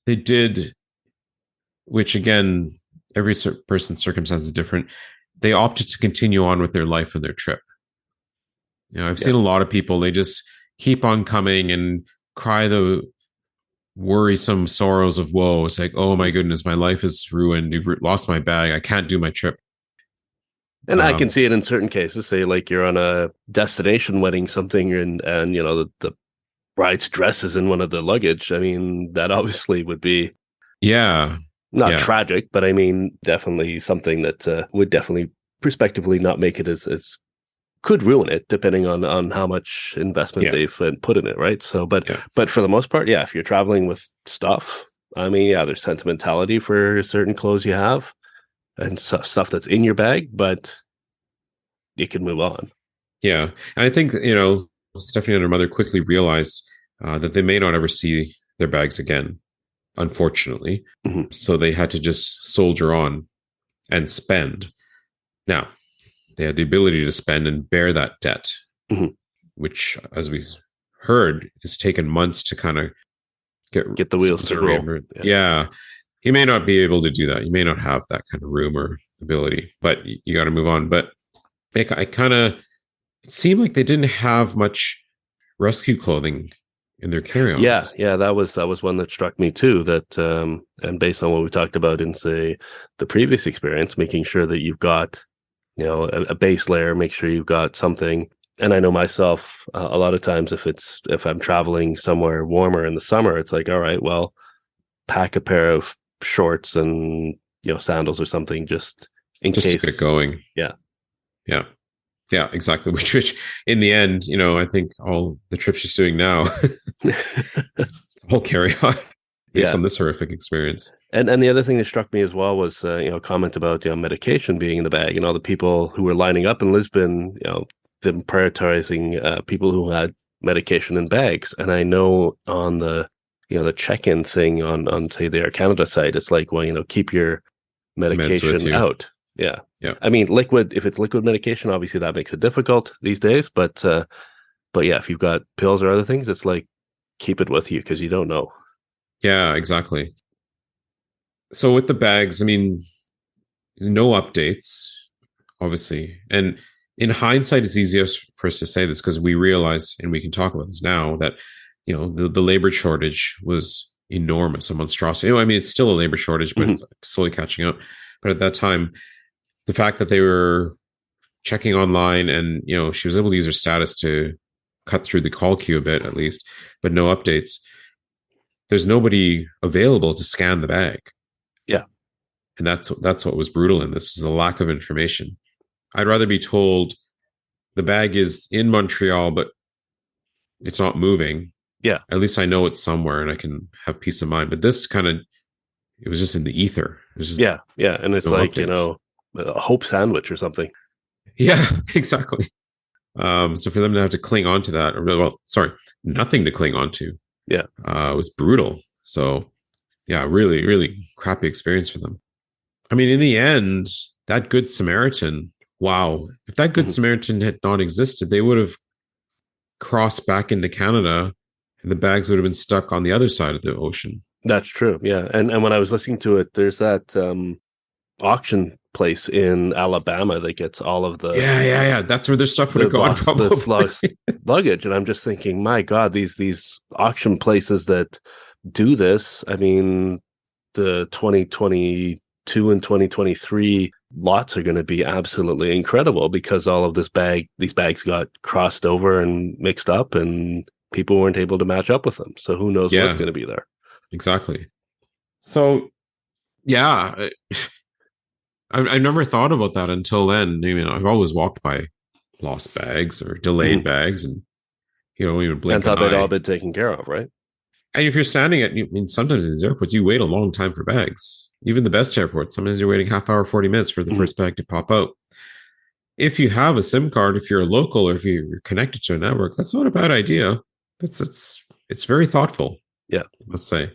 S1: they did, which again, every person's circumstance is different. They opted to continue on with their life and their trip. I've seen a lot of people, they just keep on coming and cry the worrisome sorrows of woe. It's like, oh my goodness, my life is ruined. You've lost my bag. I can't do my trip.
S2: And I can see it in certain cases, say like you're on a destination wedding, something, and you know, the bride's dress is in one of the luggage. I mean, that obviously would be not tragic, but I mean, definitely something that would definitely prospectively not make it as could ruin it, depending on how much investment they've put in it, right? So, but for the most part, if you're traveling with stuff, I mean, there's sentimentality for certain clothes you have and stuff that's in your bag, but you can move on.
S1: Yeah. And I think, Stephanie and her mother quickly realized that they may not ever see their bags again, unfortunately.
S2: Mm-hmm.
S1: So they had to just soldier on and spend. Now, they had the ability to spend and bear that debt, which, as we heard, has taken months to kind of
S2: get the wheels to roll.
S1: Yeah. You may not be able to do that. You may not have that kind of room or ability, but you got to move on. But it seemed like they didn't have much rescue clothing in their carry-ons.
S2: Yeah, that was one that struck me too. That and based on what we talked about in, say, the previous experience, making sure that you've got, a base layer, make sure you've got something. And I know myself, a lot of times if I'm traveling somewhere warmer in the summer, it's like, all right, well, pack a pair of shorts and sandals or something just in case.
S1: To get it going. Yeah, exactly. Which in the end, I think all the trips she's doing now, all carry on based on this horrific experience.
S2: And the other thing that struck me as well was, a comment about medication being in the bag, and all the people who were lining up in Lisbon, them prioritizing people who had medication in bags. And I know on the the check-in thing on say the Air Canada site, it's like, well, keep your medication out. Yeah. I mean, if it's liquid medication, obviously that makes it difficult these days. But if you've got pills or other things, it's like, keep it with you because you don't know.
S1: Yeah, exactly. So with the bags, I mean, no updates, obviously. And in hindsight, it's easiest for us to say this because we realize, and we can talk about this now, that, the labor shortage was enormous, a monstrosity. I mean, it's still a labor shortage, but it's slowly catching up. But at that time, the fact that they were checking online and, she was able to use her status to cut through the call queue a bit, at least, but no updates. There's nobody available to scan the bag.
S2: Yeah.
S1: And that's what was brutal in this, is the lack of information. I'd rather be told the bag is in Montreal, but it's not moving.
S2: Yeah.
S1: At least I know it's somewhere and I can have peace of mind. But this it was just in the ether. It was just
S2: and it's like updates. A hope sandwich or something.
S1: Yeah, exactly. So for them to have to cling on to that, nothing to cling on to.
S2: Yeah,
S1: was brutal. So yeah, really, really crappy experience for them. I mean, in the end, that Good Samaritan. Wow, if that Good Samaritan had not existed, they would have crossed back into Canada, and the bags would have been stuck on the other side of the ocean.
S2: That's true. Yeah, and when I was listening to it, there's that auction place in Alabama that gets all of the
S1: that's where their stuff would have gone, probably.
S2: Luggage. And I'm just thinking, my God, these auction places that do this, I mean, the 2022 and 2023 lots are going to be absolutely incredible because all of these bags got crossed over and mixed up and people weren't able to match up with them. So who knows what's going to be there.
S1: Exactly. So yeah, I never thought about that until then. I've always walked by lost bags or delayed bags, and even blink
S2: and thought they'd all been taken care of, right?
S1: And if you're standing sometimes in these airports, you wait a long time for bags. Even the best airports, sometimes you're waiting half hour, 40 minutes for the first bag to pop out. If you have a SIM card, if you're a local, or if you're connected to a network, that's not a bad idea. It's very thoughtful.
S2: Yeah,
S1: I must say.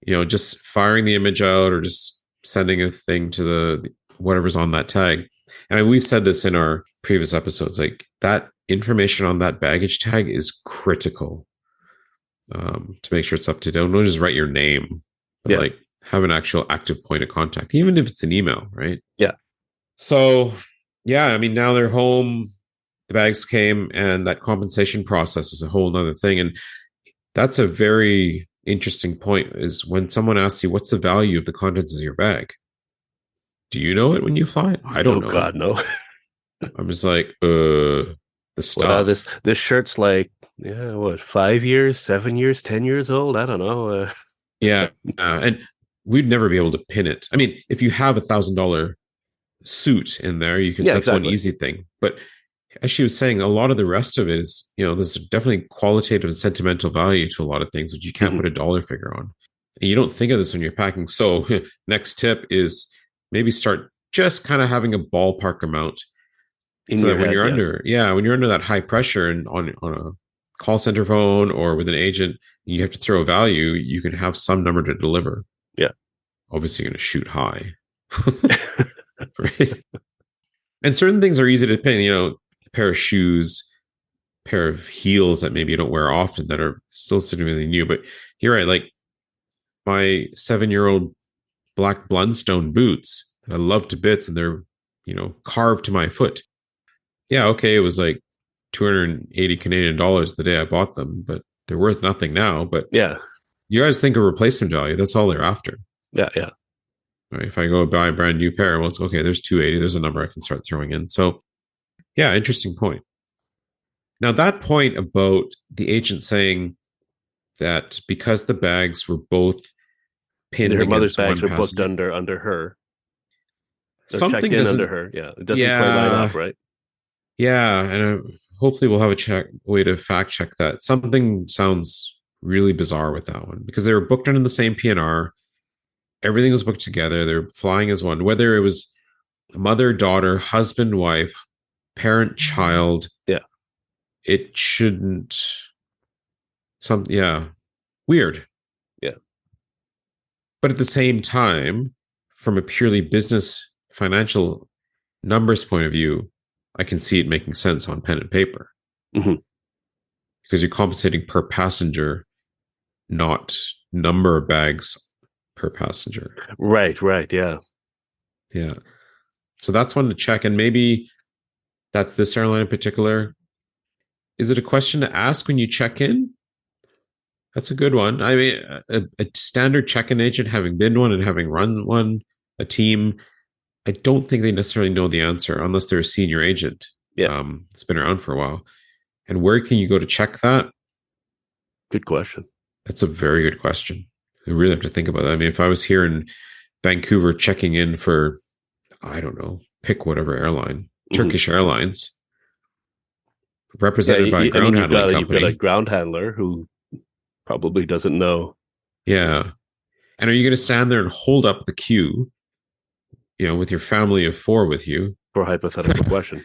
S1: Just firing the image out or just sending a thing to the whatever's on that tag. And we've said this in our previous episodes, like that information on that baggage tag is critical to make sure it's up to date. Don't just write your name, but have an actual active point of contact, even if it's an email, right?
S2: Yeah.
S1: So, yeah, I mean, now they're home. the bags came, and that compensation process is a whole nother thing. And that's a very interesting point, is when someone asks you, what's the value of the contents of your bag? Do you know it when you fly? I don't know.
S2: God, no.
S1: I'm just like, the stuff.
S2: This shirt's like, 5 years, 7 years, 10 years old? I don't know.
S1: Yeah. And we'd never be able to pin it. I mean, if you have $1,000 suit in there, you can, that's exactly one easy thing. But as she was saying, a lot of the rest of it is, there's definitely qualitative and sentimental value to a lot of things, which you can't put a dollar figure on. And you don't think of this when you're packing. So next tip is maybe start just kind of having a ballpark amount. So that when you're under that high pressure and on a call center phone or with an agent, you have to throw a value, you can have some number to deliver.
S2: Yeah.
S1: Obviously you're going to shoot high. Right? And certain things are easy to pin, a pair of shoes, pair of heels that maybe you don't wear often that are still significantly new. But you're right, like my 7-year-old black Blundstone boots, I love to bits, and they're, carved to my foot. Yeah, okay, it was like 280 Canadian dollars the day I bought them, but they're worth nothing now. But
S2: yeah,
S1: you guys think of replacement value. That's all they're after.
S2: Yeah.
S1: Right, if I go buy a brand new pair, well, it's okay, there's 280. There's a number I can start throwing in. So, yeah, interesting point. Now, that point about the agent saying that because the bags were both pinned,
S2: her mother's bags were booked under her. They're
S1: something
S2: checked in under her. Yeah, it doesn't quite line up, right?
S1: Yeah, and hopefully we'll have a way to fact check that. Something sounds really bizarre with that one, because they were booked under the same PNR. Everything was booked together. They're flying as one. Whether it was mother, daughter, husband, wife, parent, child.
S2: Yeah.
S1: It shouldn't. Weird.
S2: Yeah.
S1: But at the same time, from a purely business, financial numbers point of view, I can see it making sense on pen and paper.
S2: Mm-hmm.
S1: Because you're compensating per passenger, not number of bags per passenger.
S2: Right, yeah.
S1: Yeah. So that's one to check. And maybe that's this airline in particular. Is it a question to ask when you check in? That's a good one. I mean, a standard check-in agent, having been one and having run one, a team, I don't think they necessarily know the answer unless they're a senior agent.
S2: Yeah.
S1: It's been around for a while. And where can you go to check that?
S2: Good question.
S1: That's a very good question. I really have to think about that. I mean, if I was here in Vancouver checking in for, I don't know, pick whatever airline, Turkish Airlines, represented by a ground handling company.
S2: You've got a ground handler who probably doesn't know.
S1: Yeah. And are you going to stand there and hold up the queue, with your family of 4 with you?
S2: For a hypothetical question.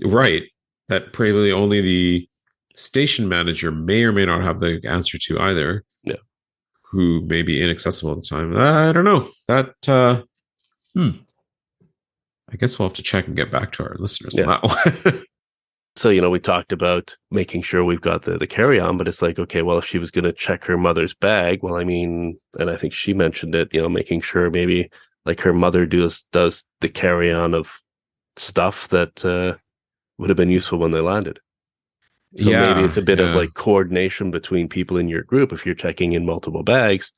S1: Right. That probably only the station manager may or may not have the answer to either.
S2: Yeah.
S1: Who may be inaccessible at the time. I don't know. That, I guess we'll have to check and get back to our listeners on that one.
S2: So, we talked about making sure we've got the carry-on, but it's like, okay, well, if she was going to check her mother's bag, well, I mean, and I think she mentioned it, making sure maybe like her mother does the carry-on of stuff that would have been useful when they landed. So maybe it's a bit of like coordination between people in your group. If you're checking in multiple bags,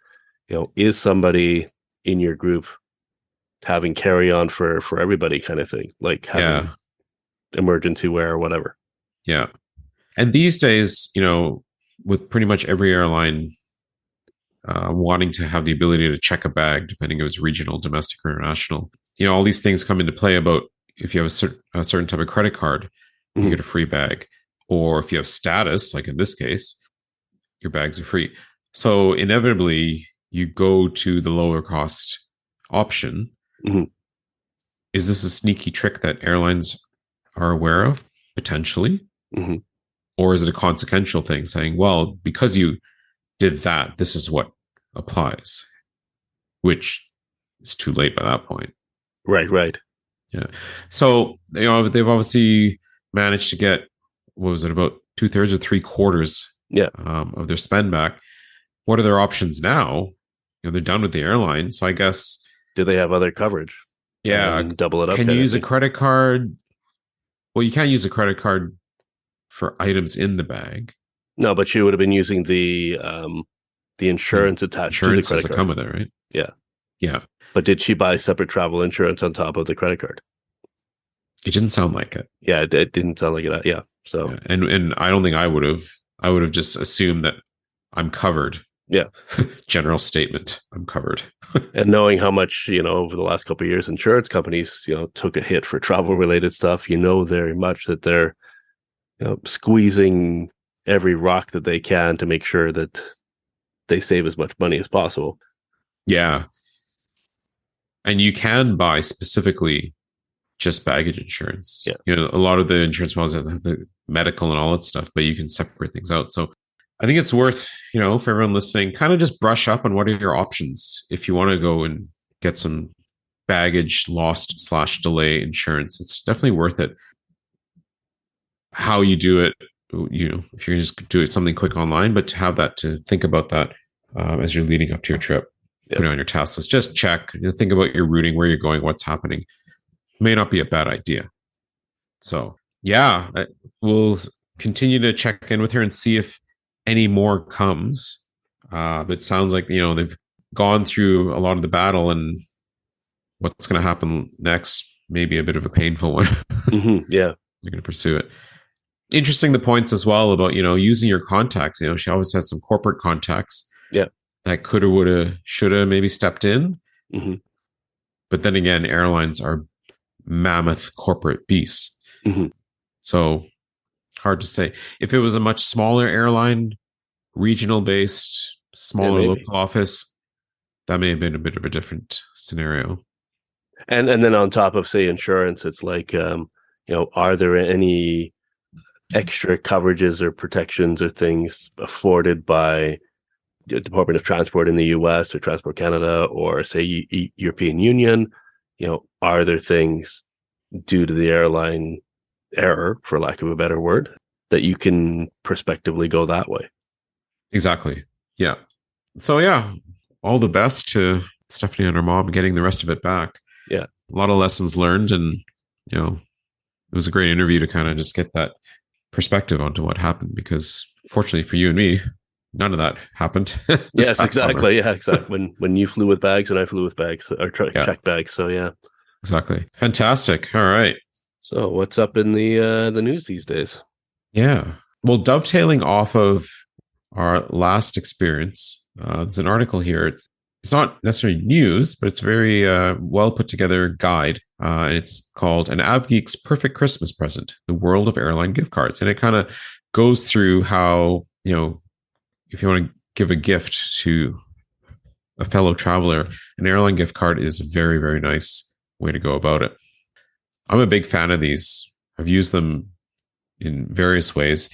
S2: is somebody in your group having carry-on for everybody kind of thing, like having emergency wear or whatever.
S1: Yeah. And these days, with pretty much every airline wanting to have the ability to check a bag, depending if it's regional, domestic, or international, all these things come into play about if you have a certain type of credit card, you get a free bag. Or if you have status, like in this case, your bags are free. So inevitably, you go to the lower cost option.
S2: Mm-hmm.
S1: Is this a sneaky trick that airlines are aware of, potentially?
S2: Mm-hmm.
S1: Or is it a consequential thing saying, well, because you did that, this is what applies, which is too late by that point.
S2: Right.
S1: Yeah. So, they've obviously managed to get, what was it, about 2/3 or 3/4 of their spend back. What are their options now? They're done with the airline. So I guess.
S2: Do they have other coverage?
S1: Yeah.
S2: Double it up.
S1: Can you use a credit card? Well, you can't use a credit card for items in the bag.
S2: No, but she would have been using the insurance attached to the credit
S1: that
S2: card.
S1: come with it, right?
S2: Yeah.
S1: Yeah.
S2: But did she buy separate travel insurance on top of the credit card?
S1: It didn't sound like it.
S2: Yeah, it didn't sound like it. Yeah. So
S1: yeah. And I don't think I would have. I would have just assumed that I'm covered.
S2: Yeah.
S1: General statement. I'm covered.
S2: And knowing how much, over the last couple of years, insurance companies, took a hit for travel related stuff, very much that they're, squeezing every rock that they can to make sure that they save as much money as possible.
S1: Yeah. And you can buy specifically just baggage insurance.
S2: Yeah.
S1: A lot of the insurance models have the medical and all that stuff, but you can separate things out. So I think it's worth, for everyone listening, kind of just brush up on what are your options if you want to go and get some baggage lost/delay insurance. It's definitely worth it. How you do it, if you're just do it something quick online, but to have that, to think about that as you're leading up to your trip, put it on your task list. Just check, think about your routing, where you're going, what's happening. May not be a bad idea. So yeah, we'll continue to check in with her and see if any more comes. But it sounds like, they've gone through a lot of the battle, and what's going to happen next may be a bit of a painful one.
S2: Mm-hmm. Yeah.
S1: You're going to pursue it. Interesting, the points as well about, using your contacts. She always had some corporate contacts.
S2: Yeah.
S1: That coulda, woulda, shoulda maybe stepped in.
S2: Mm-hmm.
S1: But then again, airlines are mammoth corporate beasts.
S2: Mm-hmm.
S1: So hard to say. If it was a much smaller airline, regional based, smaller local office, that may have been a bit of a different scenario.
S2: And then on top of, say, insurance, it's like, are there any extra coverages or protections or things afforded by the Department of Transport in the US or Transport Canada or, say, European Union? Are there things due to the airline error, for lack of a better word, that you can prospectively go that way?
S1: Exactly. Yeah. So yeah, all the best to Stephanie and her mom getting the rest of it back.
S2: Yeah.
S1: A lot of lessons learned, and it was a great interview to kind of just get that perspective onto what happened, because fortunately for you and me, none of that happened.
S2: Yes, exactly. Summer. Yeah, exactly. When you flew with bags and I flew with bags, or checked bags. So yeah.
S1: Exactly. Fantastic. All right.
S2: So what's up in the news these days?
S1: Yeah. Well, dovetailing off of our last experience, there's an article here. It's not necessarily news, but it's a very well put together guide. And it's called An Ab Geek's Perfect Christmas Present, The World of Airline Gift Cards. And it kind of goes through how, if you want to give a gift to a fellow traveler, an airline gift card is a very, very nice way to go about it. I'm a big fan of these. I've used them in various ways.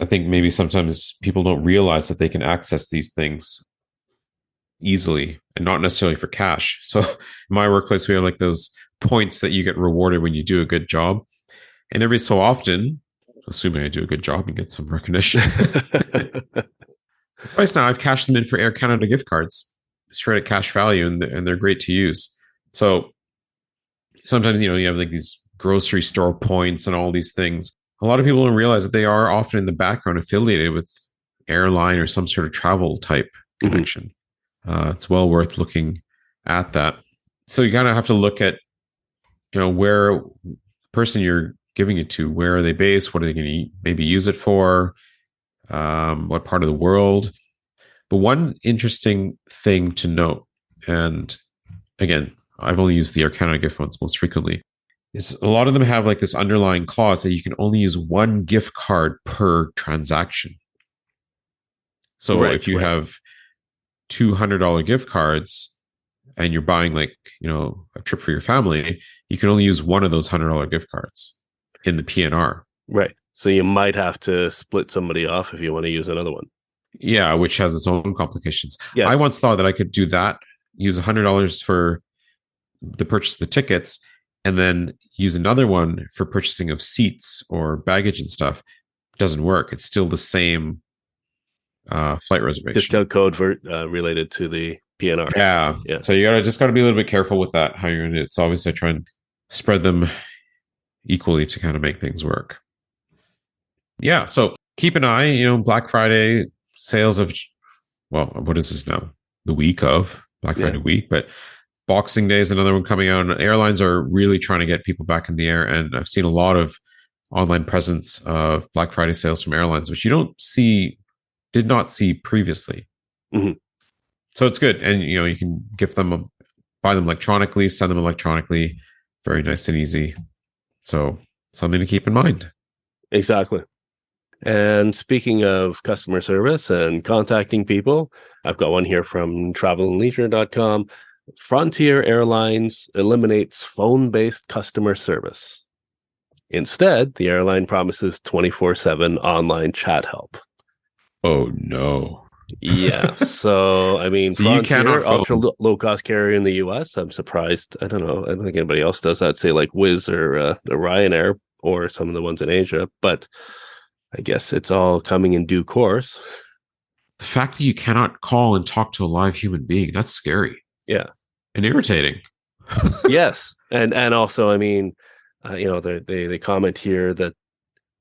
S1: I think maybe sometimes people don't realize that they can access these things easily and not necessarily for cash. So in my workplace, we have like those points that you get rewarded when you do a good job. And every so often, assuming I do a good job and get some recognition, twice now I've cashed them in for Air Canada gift cards, straight at cash value, and they're great to use. So sometimes, you have like these grocery store points and all these things. A lot of people don't realize that they are often in the background affiliated with airline or some sort of travel type connection. It's well worth looking at that. So you kind of have to look at, where the person you're giving it to, where are they based? What are they going to maybe use it for? What part of the world? But one interesting thing to note, and again, I've only used the Air Canada gift ones most frequently, is a lot of them have like this underlying clause that you can only use one gift card per transaction. So if you have $200 gift cards and you're buying like, a trip for your family, you can only use one of those $100 gift cards in the PNR.
S2: Right. So you might have to split somebody off if you want to use another one.
S1: Yeah, which has its own complications.
S2: Yes.
S1: I once thought that I could do that, use $100 for the purchase of the tickets, and then use another one for purchasing of seats or baggage and stuff. It doesn't work. It's still the same flight reservation.
S2: Discount code for related to the PNR.
S1: Yeah. So you just gotta be a little bit careful with that, how you're going to do it. So obviously I try and spread them equally to kind of make things work. Yeah. So keep an eye, Black Friday sales of, well, what is this now? The week of Black Friday week, but Boxing Day is another one coming out, and airlines are really trying to get people back in the air. And I've seen a lot of online presence of Black Friday sales from airlines, which did not see previously.
S2: Mm-hmm.
S1: So it's good. And, you can buy them electronically, send them electronically, very nice and easy. So something to keep in mind.
S2: Exactly. And speaking of customer service and contacting people, I've got one here from travelandleisure.com. Frontier Airlines eliminates phone-based customer service. Instead, the airline promises 24/7 online chat help.
S1: Oh, no.
S2: Yeah. So, I mean,
S1: So
S2: Frontier, ultra low-cost carrier in the US. I'm surprised. I don't know. I don't think anybody else does that, say like Wizz or Ryanair or some of the ones in Asia. But I guess it's all coming in due course.
S1: The fact that you cannot call and talk to a live human being, that's scary.
S2: Yeah.
S1: And irritating.
S2: Yes. And also, I mean, they comment here that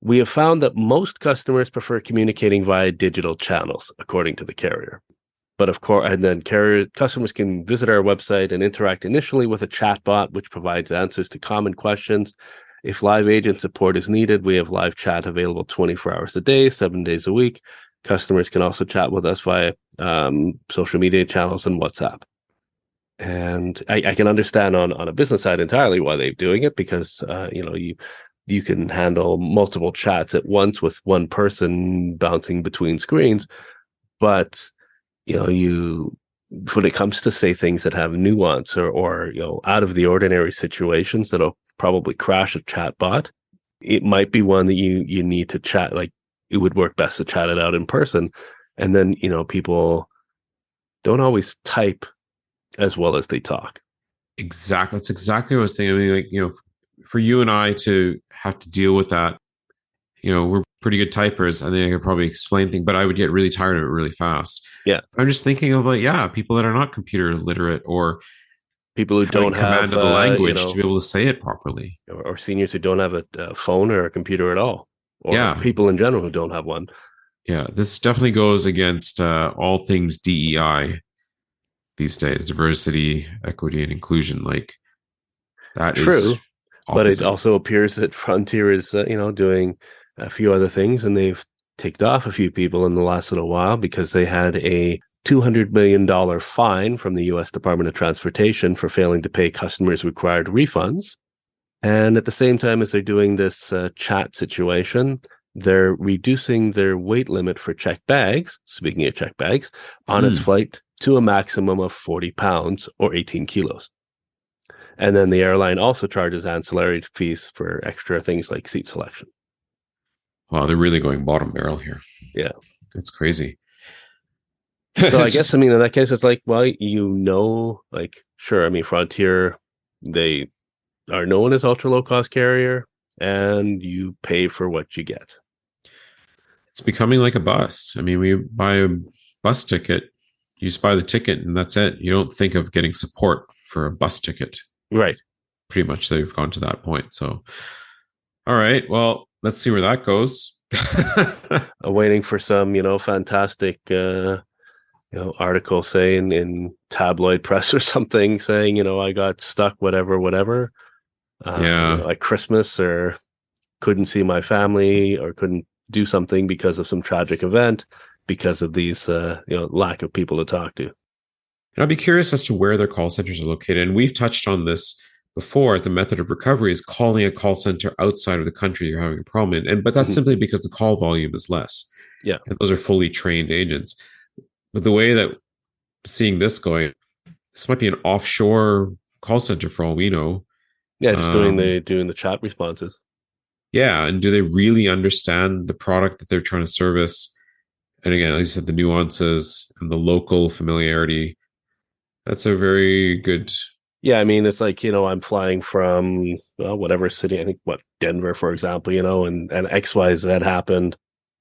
S2: we have found that most customers prefer communicating via digital channels, according to the carrier. But of course, and then customers can visit our website and interact initially with a chatbot, which provides answers to common questions. If live agent support is needed, we have live chat available 24 hours a day, 7 days a week. Customers can also chat with us via social media channels and WhatsApp. And I can understand on a business side entirely why they're doing it, because you can handle multiple chats at once with one person bouncing between screens. But when it comes to say things that have nuance or out of the ordinary situations that'll probably crash a chat bot, it might be one that you need to chat. Like, it would work best to chat it out in person. And then people don't always type as well as they talk.
S1: Exactly. That's exactly what I was thinking. I mean, for you and I to have to deal with that, we're pretty good typers. I think I could probably explain things, but I would get really tired of it really fast.
S2: Yeah.
S1: I'm just thinking of people that are not computer literate, or
S2: people who don't have
S1: command of the language to be able to say it properly,
S2: or seniors who don't have a phone or a computer at all, or people in general who don't have one. Yeah,
S1: this definitely goes against all things DEI these days: diversity, equity, and inclusion. Like, that
S2: true, is but it also appears that Frontier is doing a few other things, and they've ticked off a few people in the last little while because they had a $200 million fine from the U.S. Department of Transportation for failing to pay customers required refunds. And at the same time as they're doing this chat situation, they're reducing their weight limit for checked bags, speaking of checked bags, on its flight to a maximum of 40 pounds or 18 kilos. And then the airline also charges ancillary fees for extra things like seat selection.
S1: Wow, they're really going bottom barrel here.
S2: Yeah.
S1: It's crazy.
S2: So I guess, in that case, it's like, well, sure, Frontier, they are known as ultra low cost carrier, and you pay for what you get.
S1: It's becoming like a bus. We buy a bus ticket, you just buy the ticket, and that's it. You don't think of getting support for a bus ticket.
S2: Right.
S1: Pretty much they've gone to that point. So, all right, well, let's see where that goes.
S2: Waiting for some, fantastic, article saying in tabloid press or something saying, I got stuck, whatever. Like Christmas, or couldn't see my family, or couldn't do something because of some tragic event, because of these, lack of people to talk to.
S1: And I'd be curious as to where their call centers are located. And we've touched on this before as a method of recovery, is calling a call center outside of the country you're having a problem in. But that's simply because the call volume is less.
S2: Yeah.
S1: And those are fully trained agents. But the way that seeing this going, this might be an offshore call center for all we know.
S2: Yeah, just doing the chat responses.
S1: Yeah. And do they really understand the product that they're trying to service? And again, as you said, the nuances and the local familiarity. That's a very good.
S2: Yeah, it's like, I'm flying from whatever city, I think, Denver, for example, and XYZ happened,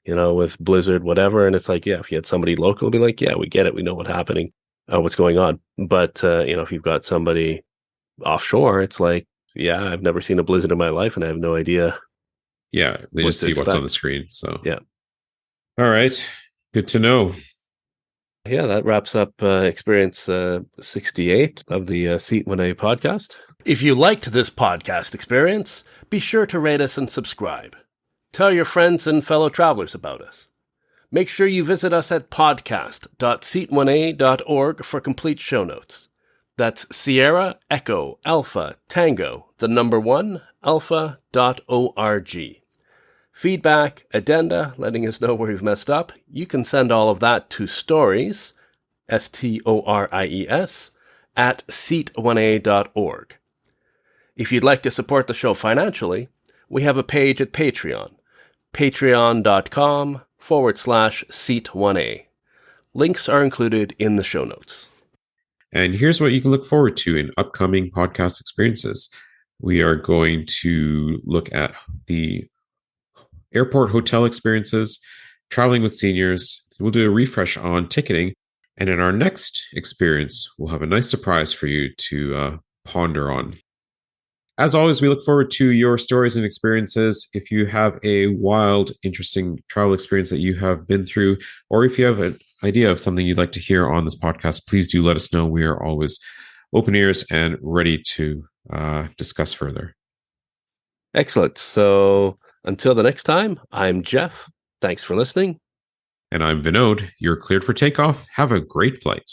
S2: with blizzard, whatever. And it's like, yeah, if you had somebody local, be like, yeah, we get it. We know what's happening, what's going on. But, if you've got somebody offshore, it's like, Yeah, I've never seen a blizzard in my life, and I have no idea.
S1: Yeah, they just see what's on the screen. So
S2: yeah.
S1: All right. Good to know.
S2: Yeah, that wraps up experience 68 of the Seat 1A podcast. If you liked this podcast experience, be sure to rate us and subscribe. Tell your friends and fellow travelers about us. Make sure you visit us at podcast.seat1a.org for complete show notes. That's Sierra Echo Alpha Tango, the number 1, alpha.org. Feedback, addenda, letting us know where we've messed up. You can send all of that to stories, STORIES, at seat1a.org. If you'd like to support the show financially, we have a page at Patreon, patreon.com/seat1a. Links are included in the show notes.
S1: And here's what you can look forward to in upcoming podcast experiences. We are going to look at the airport hotel experiences, traveling with seniors. We'll do a refresh on ticketing. And in our next experience, we'll have a nice surprise for you to ponder on. As always, we look forward to your stories and experiences. If you have a wild, interesting travel experience that you have been through, or if you have an idea of something you'd like to hear on this podcast, please do let us know. We are always open ears and ready to discuss further.
S2: Excellent. So until the next time, I'm Jeff. Thanks for listening.
S1: And I'm Vinod. You're cleared for takeoff. Have a great flight.